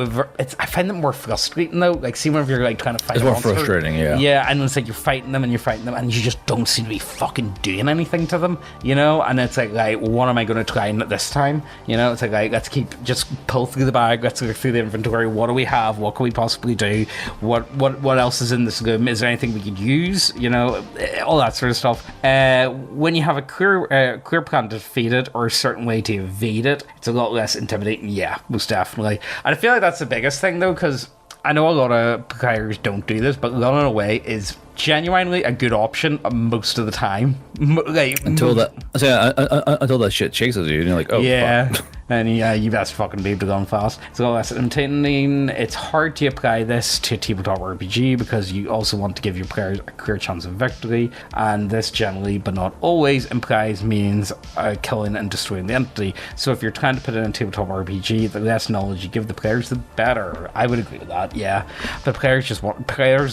I find them more frustrating though. Like, see, whenever you're like trying to fight, it's more frustrating. Yeah. Yeah, and it's like you're fighting them, and you just don't seem to be fucking doing anything. anything to them, you know. And it's like, what am I going to try this time? You know, it's like, let's just pull through the bag, let's go through the inventory. What do we have? What can we possibly do? What else is in this room? Is there anything we could use? You know, all that sort of stuff. When you have a clear plan to defeat it or a certain way to evade it, it's a lot less intimidating. Yeah, most definitely. And I feel like that's the biggest thing, though, because I know a lot of players don't do this, but running away is genuinely a good option most of the time. Until that shit chases you, and you're like, oh, yeah. fuck. And yeah, you best fucking be able to go on fast. It's a lot less intimidating. It's hard to apply this to tabletop RPG because you also want to give your players a clear chance of victory, and this generally, but not always, implies means killing and destroying the entity. So if you're trying to put it in a tabletop RPG, the less knowledge you give the players, the better. I would agree with that, yeah. But players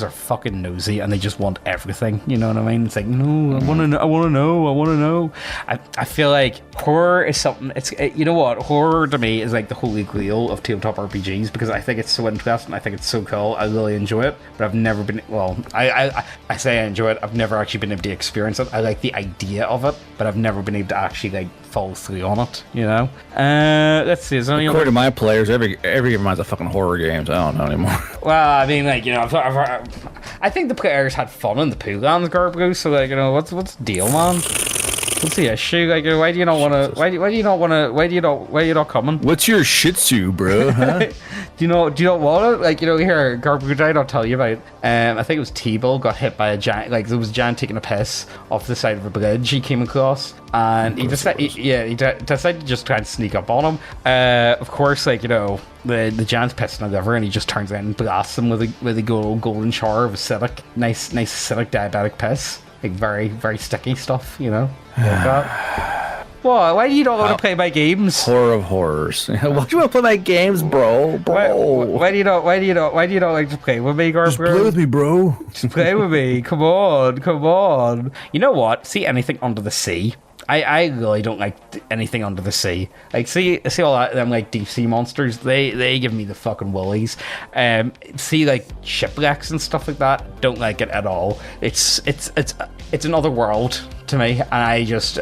are fucking nosy, and they just want everything. You know what I mean? It's like, no, I want to know. I feel like horror is something. You know what? Horror to me is like the holy grail of tabletop RPGs because I think it's so interesting. I think it's so cool. I really enjoy it, but I've never been. Well, I say I enjoy it. I've never actually been able to experience it. I like the idea of it, but I've never been able to actually like follow through on it. You know. Let's see. According to my players, every game of mine's a fucking horror game. So I don't know anymore. Well, I mean, like, you know, I think the players had fun in the Pooh Lands, Garbo. So like, you know, what's the deal, man? What's the issue? Like, why do you not want to? Why do you not coming? What's your Shih Tzu, bro? Huh? do you not want it? Like, you know, here, Garbo, I'll tell you about. I think it was T-Bull got hit by a giant. Like, there was a giant taking a piss off the side of a bridge he came across, and he decided to just try and sneak up on him. Of course, like, you know, the giant's pissing all over, and he just turns around and blasts him with a golden shower of acidic, nice acidic diabetic piss. Like very, very sticky stuff, you know. Like that. What? Why do you not want to play my games? Horror of horrors. Why do you want to play my games, bro? Why do you not like to play with me, Garbo? Just play with me, bro. Just play with me. Come on. You know what? See anything under the sea? I really don't like anything under the sea. Like, see all that them like deep sea monsters. They give me the fucking willies. See like shipwrecks and stuff like that. Don't like it at all. It's another world to me, and I just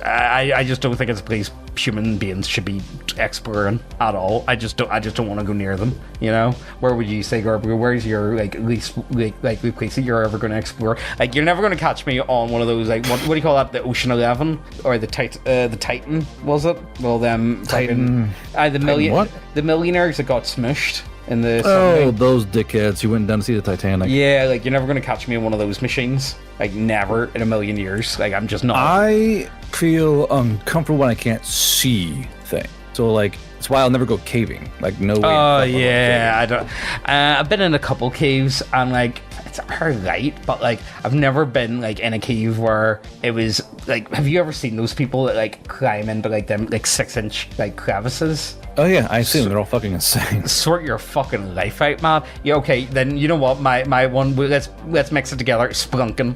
don't think it's a place human beings should be exploring at all. I just don't want to go near them. You know, where would you say, Garbo? Where's your like least like the place that you're ever going to explore? Like, you're never going to catch me on one of those like what do you call that? The Ocean 11 or the Titan was it? Well, them Titan. The millionaires that got smushed. In the those dickheads who went down to see the Titanic. Yeah, like, you're never going to catch me in one of those machines. Like, never in a million years. Like, I'm just not. I feel uncomfortable when I can't see things. So, like, that's why I'll never go caving. Like, no way. Oh, yeah, I don't. I've been in a couple caves, and, like, it's alright, but, like, I've never been, like, in a cave where it was, like, have you ever seen those people that, like, climb into, like, them, like, 6-inch, like, crevices? Oh yeah, I assume they're all fucking insane. Sort your fucking life out, man. Yeah, okay, then you know what? My one. Let's mix it together. Spelunking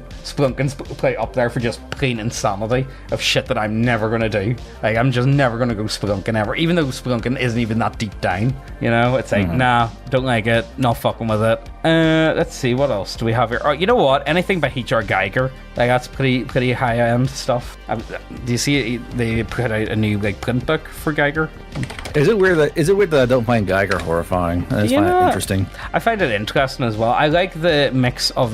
play up there for just plain insanity of shit that I'm never gonna do. Like, I'm just never gonna go spelunking ever. Even though spelunking isn't even that deep down. You know, it's like nah, don't like it. Not fucking with it. Let's see, what else do we have here? Oh, you know what? Anything by H.R. Geiger. Like, that's pretty high end stuff. Do you see they put out a new like print book for Geiger? Is it weird that I don't find Geiger horrifying? I just find it interesting. I find it interesting as well. I like the mix of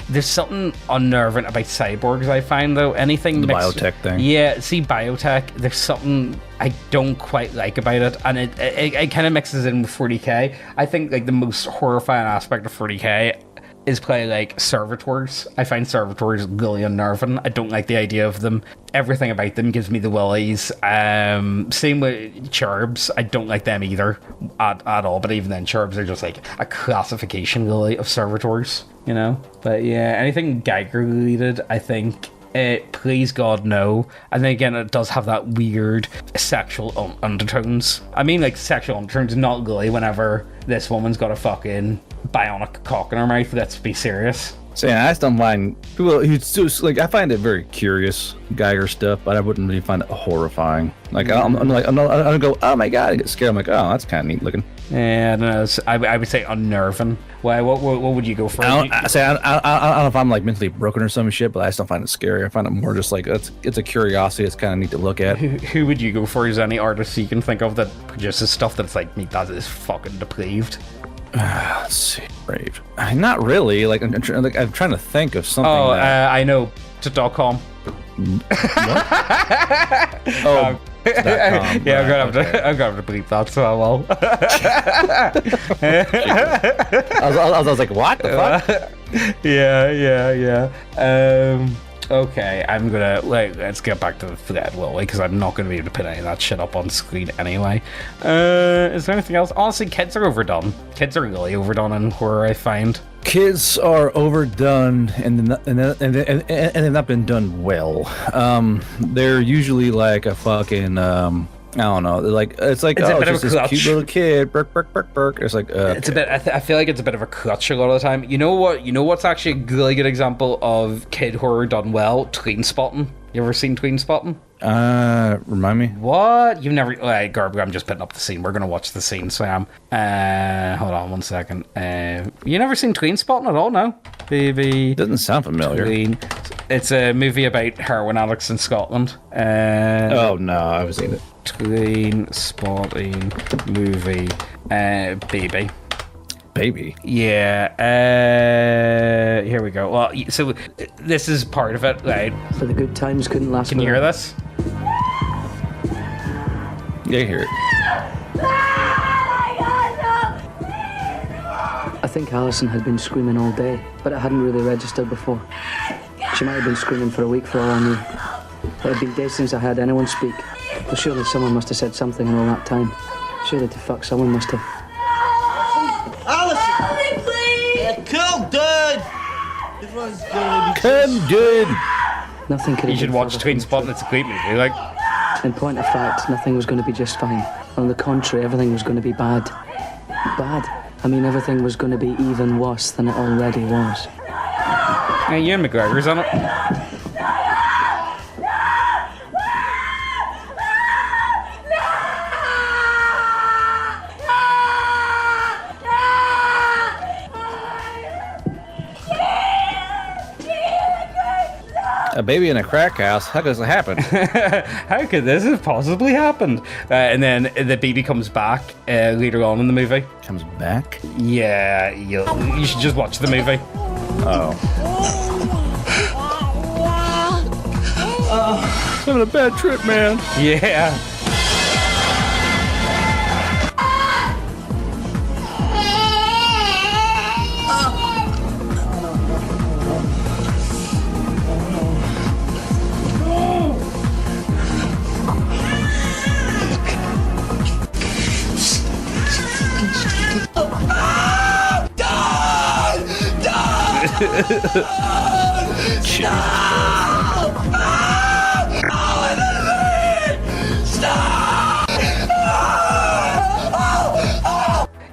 there's something unnerving about cyborgs, I find, though. Anything the biotech thing. Yeah, see, biotech, there's something I don't quite like about it, and it kind of mixes in with 40k. I think like the most horrifying aspect of 40k is probably like servitors. I find servitors really unnerving. I don't like the idea of them. Everything about them gives me the willies. Same with cherubs. I don't like them either at all. But even then, cherubs are just like a classification really of servitors, you know. But yeah, anything Geiger related, I think. Please God, no. And then again, it does have that weird sexual undertones. I mean, like, sexual undertones, not really whenever this woman's got a fucking bionic cock in her mouth. Let's be serious. So yeah, I just don't find people who just like. I find it very curious, Geiger stuff, but I wouldn't really find it horrifying. Like I'm like I don't go, oh my god, I get scared. I'm like, oh, that's kind of neat looking. Yeah, I don't know. I would say unnerving. Why? What would you go for? I don't know if I'm like mentally broken or some shit, but I just don't find it scary. I find it more just like it's a curiosity. It's kind of neat to look at. Who would you go for? Is any artist you can think of that produces stuff that's like, me, that is fucking depraved? Let's see, brave. Not really. Like I'm trying to think of something. Oh, I know. .com. Oh. Yeah, I'm gonna have to bleep that, so I will. I was like, what the fuck? Yeah. Okay, I'm gonna let's get back to the thread, will we? Because I'm not gonna be able to put any of that shit up on screen anyway. Is there anything else? Honestly, kids are overdone. Kids are really overdone in horror, I find. Kids are overdone, and they've not been done well. They're usually like a fucking I don't know. Like it's like, oh, it's just this cute little kid. Burk. It's like it's a bit. I feel like it's a bit of a crutch a lot of the time. You know what? You know what's actually a really good example of kid horror done well? Tween spotting. You ever seen Tween spotting? Remind me. What? You've never? Garb, I'm just putting up the scene. We're gonna watch the scene, Sam. Hold on 1 second. You never seen Tween spotting at all? No, baby. Doesn't sound familiar. Tween. It's a movie about heroin addicts in Scotland. Oh no, I haven't seen it. Tween spotting movie. Baby. Yeah. Here we go. Well, so this is part of it, right? So the good times couldn't last. Can you hear this? Yeah, I hear it. I think Alison had been screaming all day, but it hadn't really registered before. She might have been screaming for a week for all I knew. It had been days since I heard anyone speak. Well, surely someone must have said something in all that time. Surely to fuck someone must have. Alison! Please! Come, Dad! Come, dude! Nothing could have. You should watch Tween Spotting. It's a great movie. Like, in point of fact, nothing was going to be just fine. On the contrary, everything was going to be bad. Bad? I mean, everything was going to be even worse than it already was. hey, Ian McGregor's on it. A baby in a crack house? How does it happen? How could this have possibly happened? And then the baby comes back later on in the movie. Comes back? Yeah, you should just watch the movie. Oh. Having a bad trip, man. Yeah.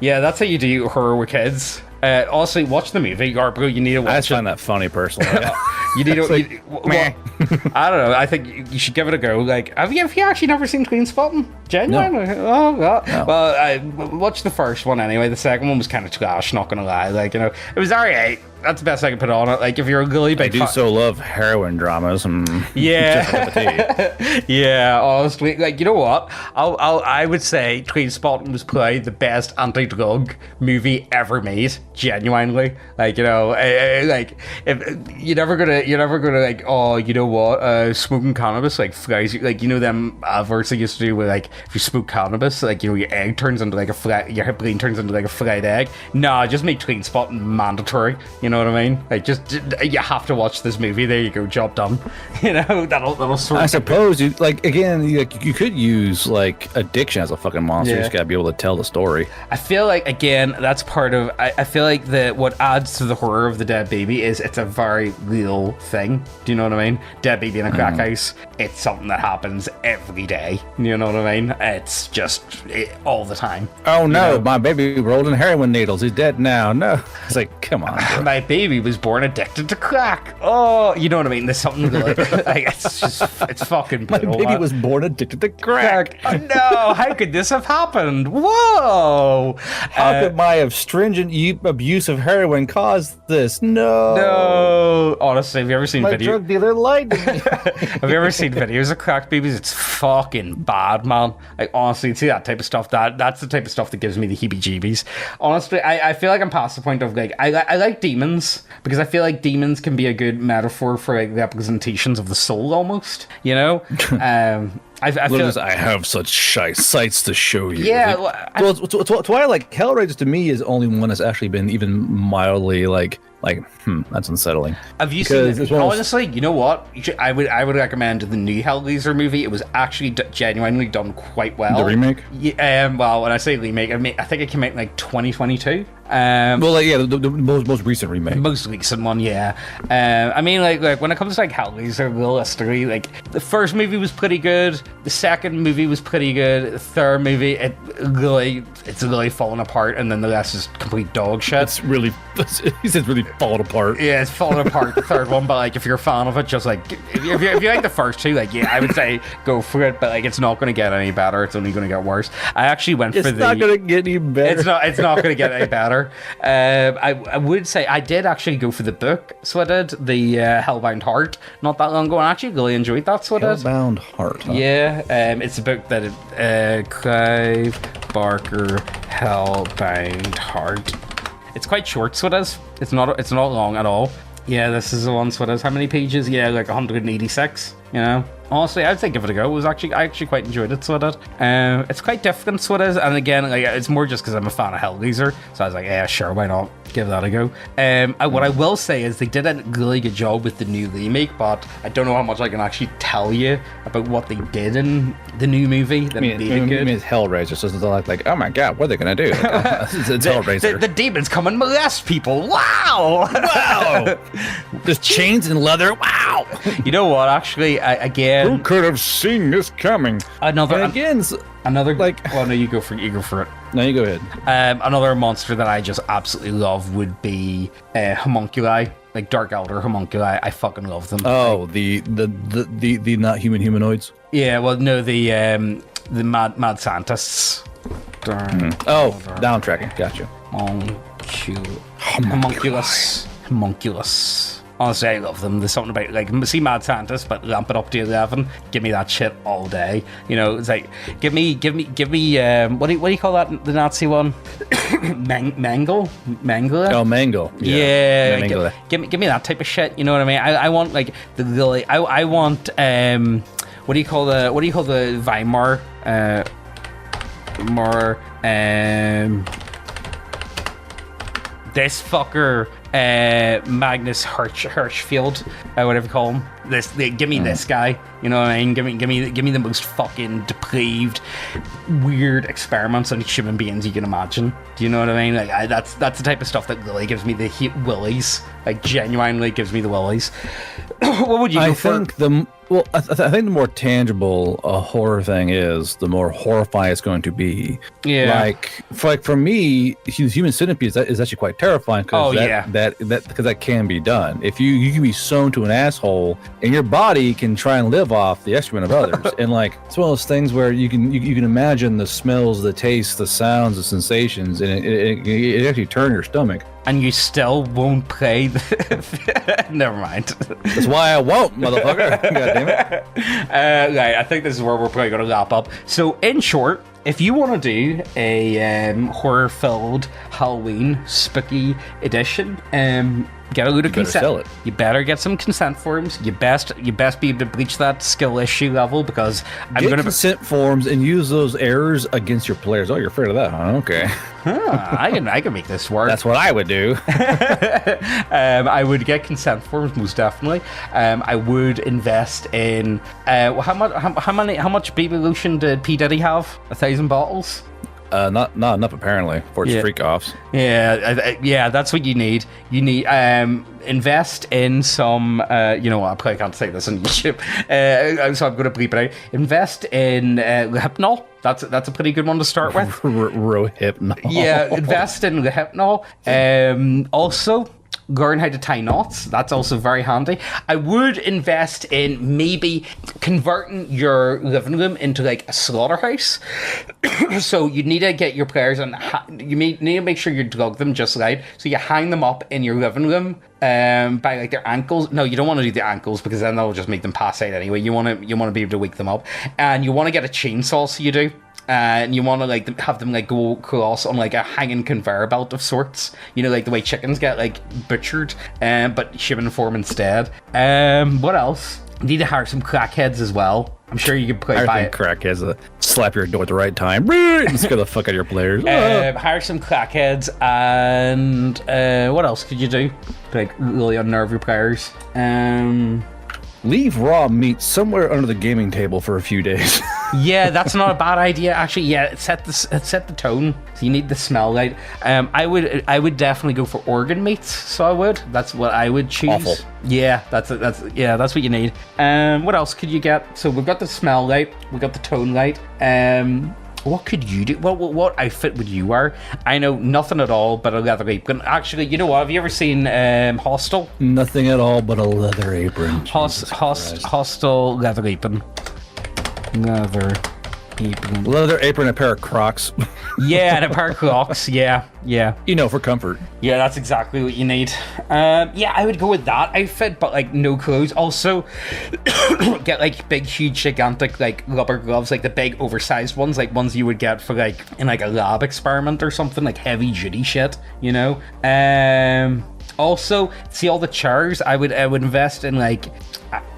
Yeah, that's how you do horror with kids. Also, watch the movie, Garbo. You need to watch it. I just find that funny, personally. You need to. I don't know. I think you should give it a go. Like, have you actually never seen Tween Spotting? Genuine? No. Oh, God. No. Well, I watched the first one anyway. The second one was kind of trash, not gonna lie. Like, it was alright. That's the best I can put on it. Like, if you're a really big I do so love heroin dramas. Yeah. Yeah, honestly. Like, you know what? I would say Tween Spotting was probably the best anti-drug movie ever made. Genuinely. Like, like, if you're never gonna like, oh, you know what? Smoking cannabis, like, fries you. Like, them adverts they used to do with, like, if you smoke cannabis, like, your egg turns into, like, your brain turns into, like, a fried egg. Nah, just make Tween Spotting mandatory. You know what I mean? Like, just you have to watch this movie. There you go, job done. That'll sort. I suppose you you could use like addiction as a fucking monster. Yeah. You just gotta be able to tell the story. I feel like, again, that's part of. I feel like what adds to the horror of the dead baby is it's a very real real thing. Do you know what I mean? Dead baby in a crack house. It's something that happens every day. You know what I mean? It's just all the time. Oh no, You know? my baby rolled in heroin needles. He's dead now. No. It's like, come on, bro. My baby was born addicted to crack. Oh, you know what I mean? There's something like it's fucking My brutal, baby man. was born addicted to crack. Oh, no, how could this have happened? Whoa! How could my stringent abuse of heroin cause this? No. No, honestly, have you ever seen My videos? drug dealer lied to me. Have you ever seen videos of crack babies? It's fucking bad, man. Like, honestly, see that type of stuff. That's the type of stuff that gives me the heebie-jeebies. Honestly, I feel like I'm past the point of like I like demons because I feel like demons can be a good metaphor for like the representations of the soul, almost. You know, I feel. Lucas, I have such shy sights to show you. Yeah, Like, well, it's why like Hellraiser to me is only one that's actually been even mildly like that's unsettling. Have you seen Because it? it's one of those- Honestly, you know what? I would recommend the new Hellraiser movie. It was actually genuinely done quite well. The remake? Yeah. Well, when I say remake, I think it came out in like 2022. Well, like, yeah, the most recent remake. Most recent one, yeah. I mean, like when it comes to like Hellraiser, realistically, like the first movie was pretty good. The second movie was pretty good. The third movie, it's really falling apart, and then the rest is complete dog shit. It's really, he says really falling apart. Yeah, it's falling apart, the third one, but like if you're a fan of it, just like if you like the first two, like yeah, I would say go for it, but like it's not going to get any better. It's only going to get worse. I actually went for It's not going to get any better. It's not going to get any better. I would say I did actually go for the book, so I did the Hellbound Heart not that long ago, and I actually really enjoyed that. So I did. Hellbound Heart. Huh? Yeah, it's a book that Clive Barker Hellbound Heart. It's quite short, so it is. It's not long at all. Yeah, this is the one, so it is. How many pages? Yeah, like 186, you know? Honestly, I'd say give it a go. I actually quite enjoyed it, so I did. It's quite different, so it is. And again, like it's more just because I'm a fan of Hellraiser, so I was like, yeah, sure, why not? Give that a go. What I will say is they did a really good job with the new remake, but I don't know how much I can actually tell you about what they did in the new movie that made it good. It's Hellraiser, so it's like, oh my god, what are they going to do? Like, it's Hellraiser. The demons come and molest people. Wow! Wow! Just chains and leather. Wow! You know what? Actually, Who could have seen this coming? another like- Well, no, you go for it. No, you go ahead. Another monster that I just absolutely love would be homunculi, like Dark Elder homunculi. I fucking love them. Oh, the not human humanoids. Yeah, well, no, the mad scientists. Oh, down tracking. Gotcha. Homunculus. Honestly, I love them. There's something about like see Mad Santas, but ramp it up to 11. Give me that shit all day. You know, it's like give me. What do you call that? The Nazi one? Mangala. Oh, Mangle. Yeah. Mangala. Give me that type of shit. You know what I mean? I want like the really. I want what do you call the Weimar this fucker Magnus Hirschfield, whatever you call him. Give me this guy. You know what I mean? Give me the most fucking depraved, weird experiments on human beings you can imagine. Do you know what I mean? Like that's the type of stuff that really gives me the willies. Like genuinely gives me the willies. What would you go for? I think the more tangible a horror thing is, the more horrifying it's going to be. Yeah. Like for me, human centipede is actually quite terrifying because that can be done. If you can be sewn to an asshole and your body can try and live off the excrement of others, and like it's one of those things where you can imagine the smells, the tastes, the sounds, the sensations, and it actually turn your stomach. And you still won't play Never mind. That's why I won't, motherfucker. God damn it. Right, I think this is where we're probably going to wrap up. So, in short, if you want to do a horror-filled Halloween spooky edition, get a load of consent. Sell it. You better get some consent forms. You best be able to breach that skill issue level because I'm going to consent forms and use those errors against your players. Oh, you're afraid of that, huh? Okay. I can make this work. That's what I would do. I would get consent forms most definitely. I would invest in how much baby lotion did P Diddy have? 1,000 bottles. Not enough apparently for its freak offs. Yeah, that's what you need. You need invest in some. You know what? I probably can't say this on YouTube, so I'm going to bleep it out. Invest in Hypnol. That's a pretty good one to start with. Rohypnol. Yeah, invest in Hypnol. Also, learn how to tie knots. That's also very handy. I would invest in maybe converting your living room into like a slaughterhouse. So you need to get your players and you need to make sure you drug them just right. So you hang them up in your living room by like their ankles. No, you don't want to do the ankles because then that'll just make them pass out anyway. You want to be able to wake them up, and you want to get a chainsaw. So you do. And you want to like have them like go across on like a hanging conveyor belt of sorts, you know, like the way chickens get like butchered, but shipping form instead. What else? Need to hire some crackheads as well. I'm sure you could play by crackheads slap your door at the right time and scare the fuck out of your players. Hire some crackheads, and what else could you do to like really unnerve your players? Leave raw meat somewhere under the gaming table for a few days. Yeah, that's not a bad idea. Actually, yeah, it set the tone. So you need the smell right. I would definitely go for organ meats. So I would. That's what I would choose. Awful. Yeah, that's what you need. What else could you get? So we've got the smell right. We got the tone right. What could you do? What outfit would you wear? I know nothing at all but a leather apron. Actually, you know what? Have you ever seen Hostel? Nothing at all but a leather apron. Hostel leather apron. Leather apron, a pair of Crocs. Yeah, and a pair of Crocs. Yeah. You know, for comfort. Yeah, that's exactly what you need. Yeah, I would go with that outfit, but like no clothes. Also, get like big, huge, gigantic like rubber gloves, like the big, oversized ones, like ones you would get for like in like a lab experiment or something, like heavy duty shit. You know. Also, see all the chairs. I would invest in like,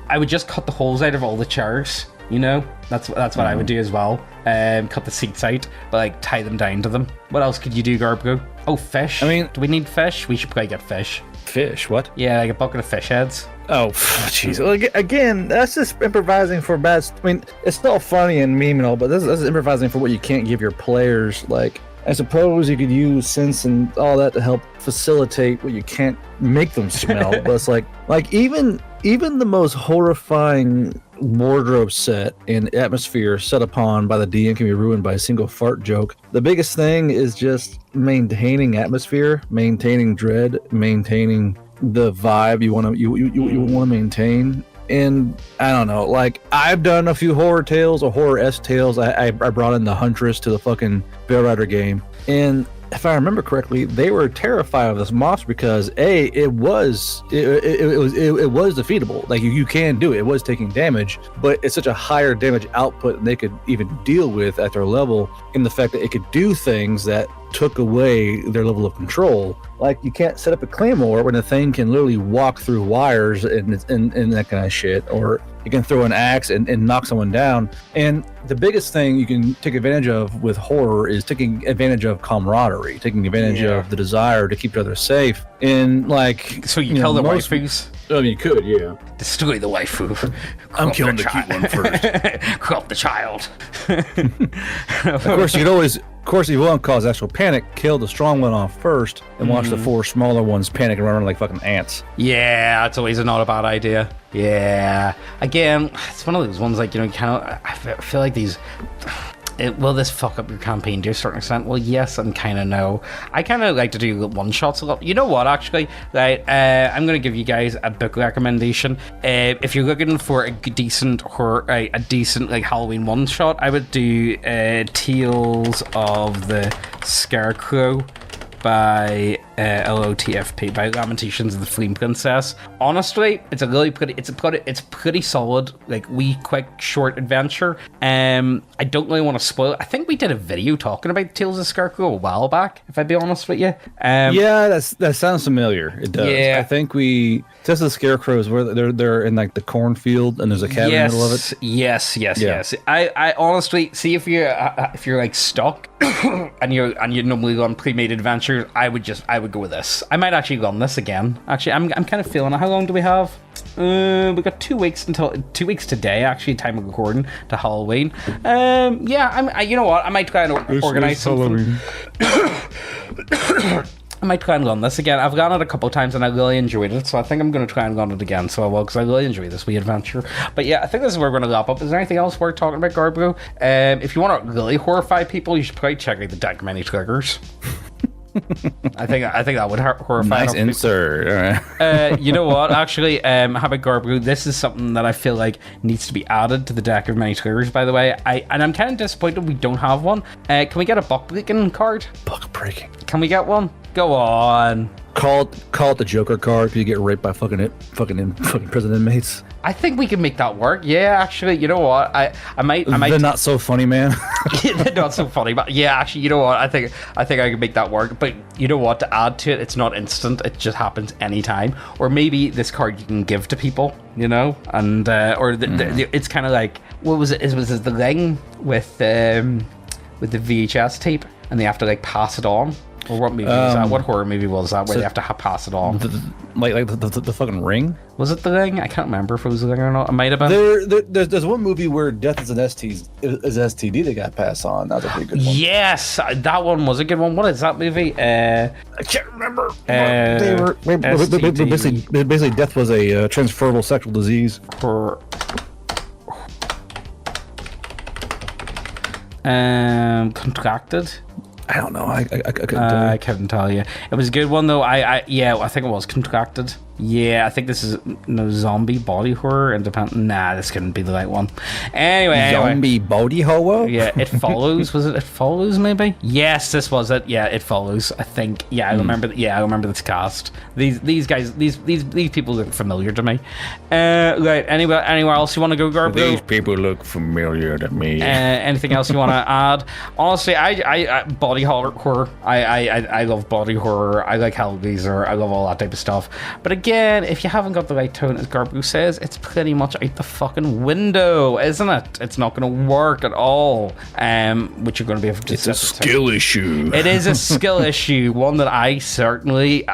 I would just cut the holes out of all the chairs. You know, that's what I would do as well. Cut the seats out, but like tie them down to them. What else could you do, Garbgo? Oh, fish. I mean, do we need fish? We should probably get fish. Fish? What? Yeah, like a bucket of fish heads. Oh, jeez. Well, again, that's just improvising for bad. I mean, it's all funny and meme and all, but this is improvising for what you can't give your players. Like, I suppose you could use sense and all that to help facilitate what you can't make them smell. But it's like even the most horrifying wardrobe set and atmosphere set upon by the DM can be ruined by a single fart joke. The biggest thing is just maintaining atmosphere, maintaining dread, maintaining the vibe you want to maintain. And I don't know, like I've done a few horror tales or horror-esque tales. I brought in the Huntress to the fucking Bear Rider game, and if I remember correctly, they were terrified of this monster because it was defeatable. Like you can do it. It was taking damage, but it's such a higher damage output than they could even deal with at their level. In the fact that it could do things that took away their level of control. Like you can't set up a claymore when the thing can literally walk through wires and that kind of shit, or you can throw an axe and knock someone down. And the biggest thing you can take advantage of with horror is taking advantage of camaraderie, taking advantage of the desire to keep each other safe. And like, so you kill the waifus. I mean, you could, yeah. Destroy the waifu. I'm killing the cute one first. Crop the child. Of course, if you want to cause actual panic, kill the strong one off first and watch the four smaller ones panic and run around like fucking ants. Yeah, that's always not a bad idea. Yeah. Again, it's one of those ones like, you know, I feel like these... will this fuck up your campaign to a certain extent? Well, yes and kind of no. I kind of like to do one-shots a lot. You know what, actually? Right, I'm going to give you guys a book recommendation. If you're looking for a decent horror, a decent like Halloween one-shot, I would do Tales of the Scarecrow by LOTFP, by Lamentations of the Flame Princess. Honestly, it's pretty solid, like wee quick short adventure. I don't really want to spoil it. I think we did a video talking about Tales of Scarecrow a while back, if I be honest with you. Yeah, that sounds familiar. It does. Yeah. I think Tales of the Scarecrows where they're in like the cornfield and there's a cabin in the middle of it. Yes. I honestly see if you're like stuck and you're normally on pre-made adventures, I would go with this. I might actually run this again. Actually, I'm kind of feeling it. How long do we have? We got 2 weeks until 2 weeks today, actually, time of recording, to Halloween. You know what? I might try and organize something. I might try and run this again. I've gone it a couple of times and I really enjoyed it, so I think I'm going to try and run it again. So I will, because I really enjoy this wee adventure. But yeah, I think this is where we're going to wrap up. Is there anything else worth talking about, Garbro? If you want to really horrify people, you should probably check out the documentary triggers. I think that would horrify. Nice insert. All right. You know what? Actually, how about Garbro? This is something that I feel like needs to be added to the deck of many triggers. By the way, I'm kind of disappointed we don't have one. Can we get a buck breaking card? Buck breaking. Can we get one? Go on. Call it the Joker card because you get raped by fucking prison inmates. I think we can make that work. Yeah, actually, you know what? I might. They're not so funny, man. They're not so funny, but yeah, actually, you know what? I think I can make that work. But you know what? To add to it, it's not instant. It just happens anytime. Or maybe this card you can give to people, you know, and it's kind of like, what was it? Was it the ring with the VHS tape, and they have to like pass it on? Or what movie was that? What horror movie was that where they have to pass it on? The fucking Ring? Was it the Ring? I can't remember if it was the Ring or not. It might have been. There's one movie where death is an STD that got passed on. That was a pretty good one. Yes, that one was a good one. What is that movie? I can't remember. Basically, death was a transferable sexual disease. Contracted. I don't know. I couldn't tell you. I couldn't tell you. It was a good one though. I think it was Contracted. Yeah, I think this is zombie body horror. Independent. Nah, this couldn't be the right one. Anyway. Zombie body horror. Yeah, It Follows. Was it It Follows? Maybe. Yes, this was it. Yeah, It Follows. I think. Yeah, I remember. Yeah, I remember this cast. These guys. These people look familiar to me. Right. Anywhere else you want to go, Garbo? These people look familiar to me. Anything else you want to add? Honestly, I body horror. I love body horror. I like Hellraiser. I love all that type of stuff. But again, if you haven't got the right tone, as Garbu says, it's pretty much out the fucking window, isn't it? It's not going to work at all. Which you're going to be able to. It's a skill issue. It is a skill issue, one that I certainly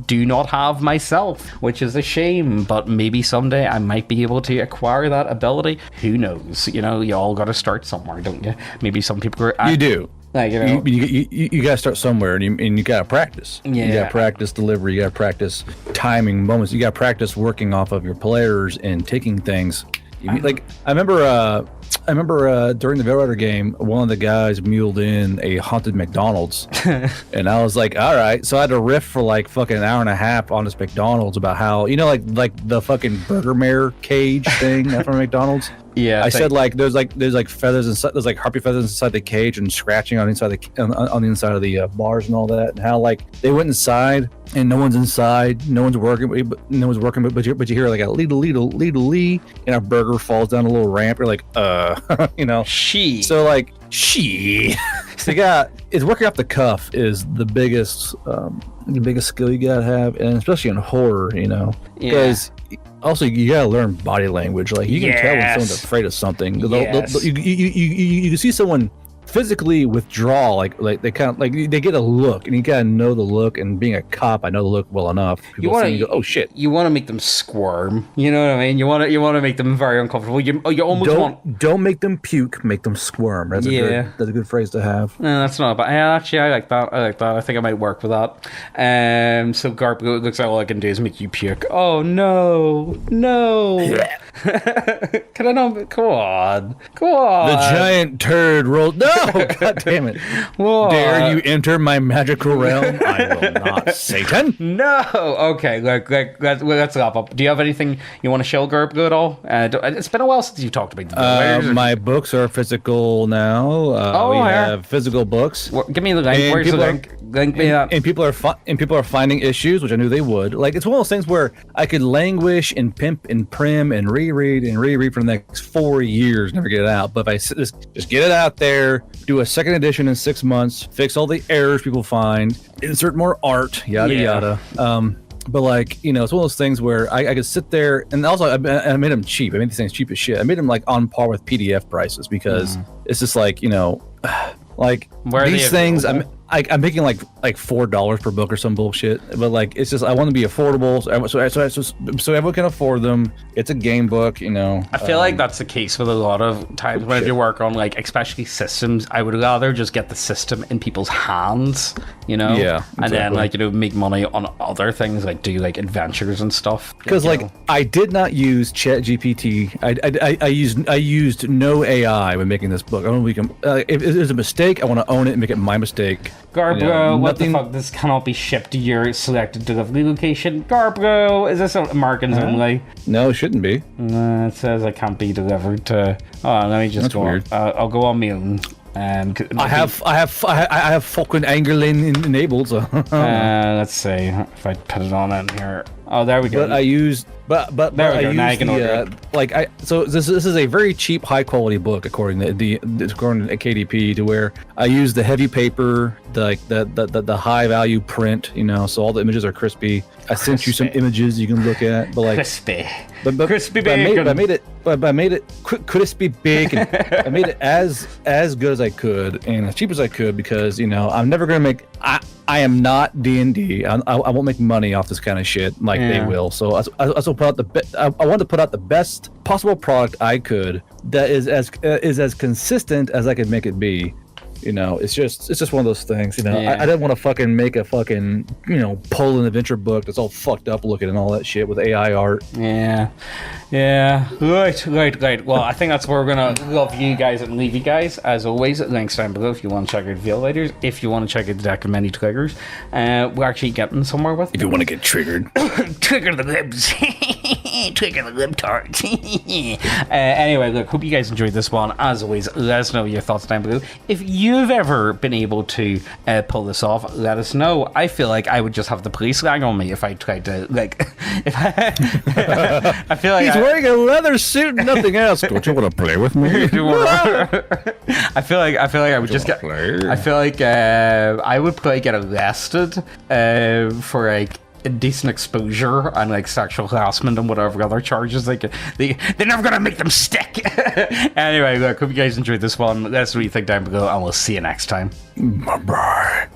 do not have myself, which is a shame. But maybe someday I might be able to acquire that ability. Who knows? You know, you all got to start somewhere, don't you? Maybe some people. You do. Like, you know, you got to start somewhere, and you got to practice. Yeah. You got to practice delivery. You got to practice timing moments. You got to practice working off of your players and taking things. Like I remember during the Veil Rider game, one of the guys muled in a haunted McDonald's, and I was like, all right. So I had to riff for like fucking an hour and a half on this McDonald's about how, you know, like the fucking Burger Mare cage thing from McDonald's. Yeah, I said like there's feathers inside, there's like harpy feathers inside the cage and scratching on the inside on the inside of the bars and all that, and how like they went inside and no one's inside, no one's working, but you hear like a lee, and a burger falls down a little ramp. You're like, you know, so like so it's working off the cuff is the biggest skill you gotta have, and especially in horror, you know, because. Also, you gotta learn body language. Like you can tell when someone's afraid of something. You can see someone physically withdraw, like they kind of like they get a look, and you gotta know the look. And being a cop, I know the look well enough. People go, oh shit! You want to make them squirm. You know what I mean? You want to make them very uncomfortable. You almost don't make them puke. Make them squirm. That's a good phrase to have. No, that's not. But actually, I like that. I think I might work with that. So Garp, it looks like all I can do is make you puke. Oh no! Can I not? Come on! The giant turd rolled. No! God damn it! What? Dare you enter my magical realm? I will not, Satan. No. Okay. Let's wrap up. Do you have anything you want to show, Garp, at all? It's been a while since you talked about the my books are physical now. We have physical books. Give me the link. Where's the link? Link me up. And people are finding issues, which I knew they would. Like it's one of those things where I could languish and pimp and prim and reread for the next 4 years, never get it out. But if I just get it out there, do a second edition in 6 months, fix all the errors people find, insert more art, yada yada. But like, you know, it's one of those things where I could sit there, and also I made them cheap. I made these things cheap as shit. I made them like on par with PDF prices because it's just like, you know, like these things. I'm making like $4 per book or some bullshit, but like it's just I want to be affordable, so everyone can afford them. It's a game book, you know. I feel like that's the case with a lot of times when you work on like especially systems. I would rather just get the system in people's hands, you know. Yeah, exactly. And then like make money on other things, like do like adventures and stuff. Because like I did not use ChatGPT. I used no AI when making this book. I don't know if there's a mistake, I want to own it and make it my mistake. Garbro, what the fuck? This cannot be shipped to your selected delivery location. Garbro, is this Americans only? No, it shouldn't be. It says I can't be delivered to. Oh, let me just That's go. weird. I'll go on my own. I have fucking Angerlane enabled. So. Let's see if I put it on in here. Oh, there we go. But I used, but there we I go. Now you used can order it. So this is a very cheap, high quality book according to KDP, to where I use the heavy paper, the high value print, you know, so all the images are crispy. I sent you some images you can look at, but like crispy, but crispy bacon. I made it crispy bacon. I made it as good as I could and as cheap as I could because you know I'm never gonna make. I am not D&D. I won't make money off this kind of shit like they will. So I put out I wanted to put out the best possible product I could that is as consistent as I could make it be. You know, it's just one of those things. You know, I didn't want to fucking make a fucking pull an adventure book that's all fucked up looking and all that shit with AI art. Yeah. Right. Well, I think that's where we're gonna love you guys and leave you guys. As always, links down below if you want to check out Violators. If you want to check out the deck of many triggers, we're actually getting somewhere with. If you want to get triggered, trigger the libs, trigger the libtards. Anyway, look, hope you guys enjoyed this one. As always, let us know your thoughts down below. If you've ever been able to pull this off, let us know. I feel like I would just have the police rag on me if I tried to if I feel like he's wearing a leather suit and nothing else. Don't you want to play with me? I feel like I would just get. I feel like I would probably get arrested for like indecent exposure and like sexual harassment and whatever other charges they're never gonna make them stick. Anyway, look, hope you guys enjoyed this one. Let us know what you think down below, and we'll see you next time. Bye bye.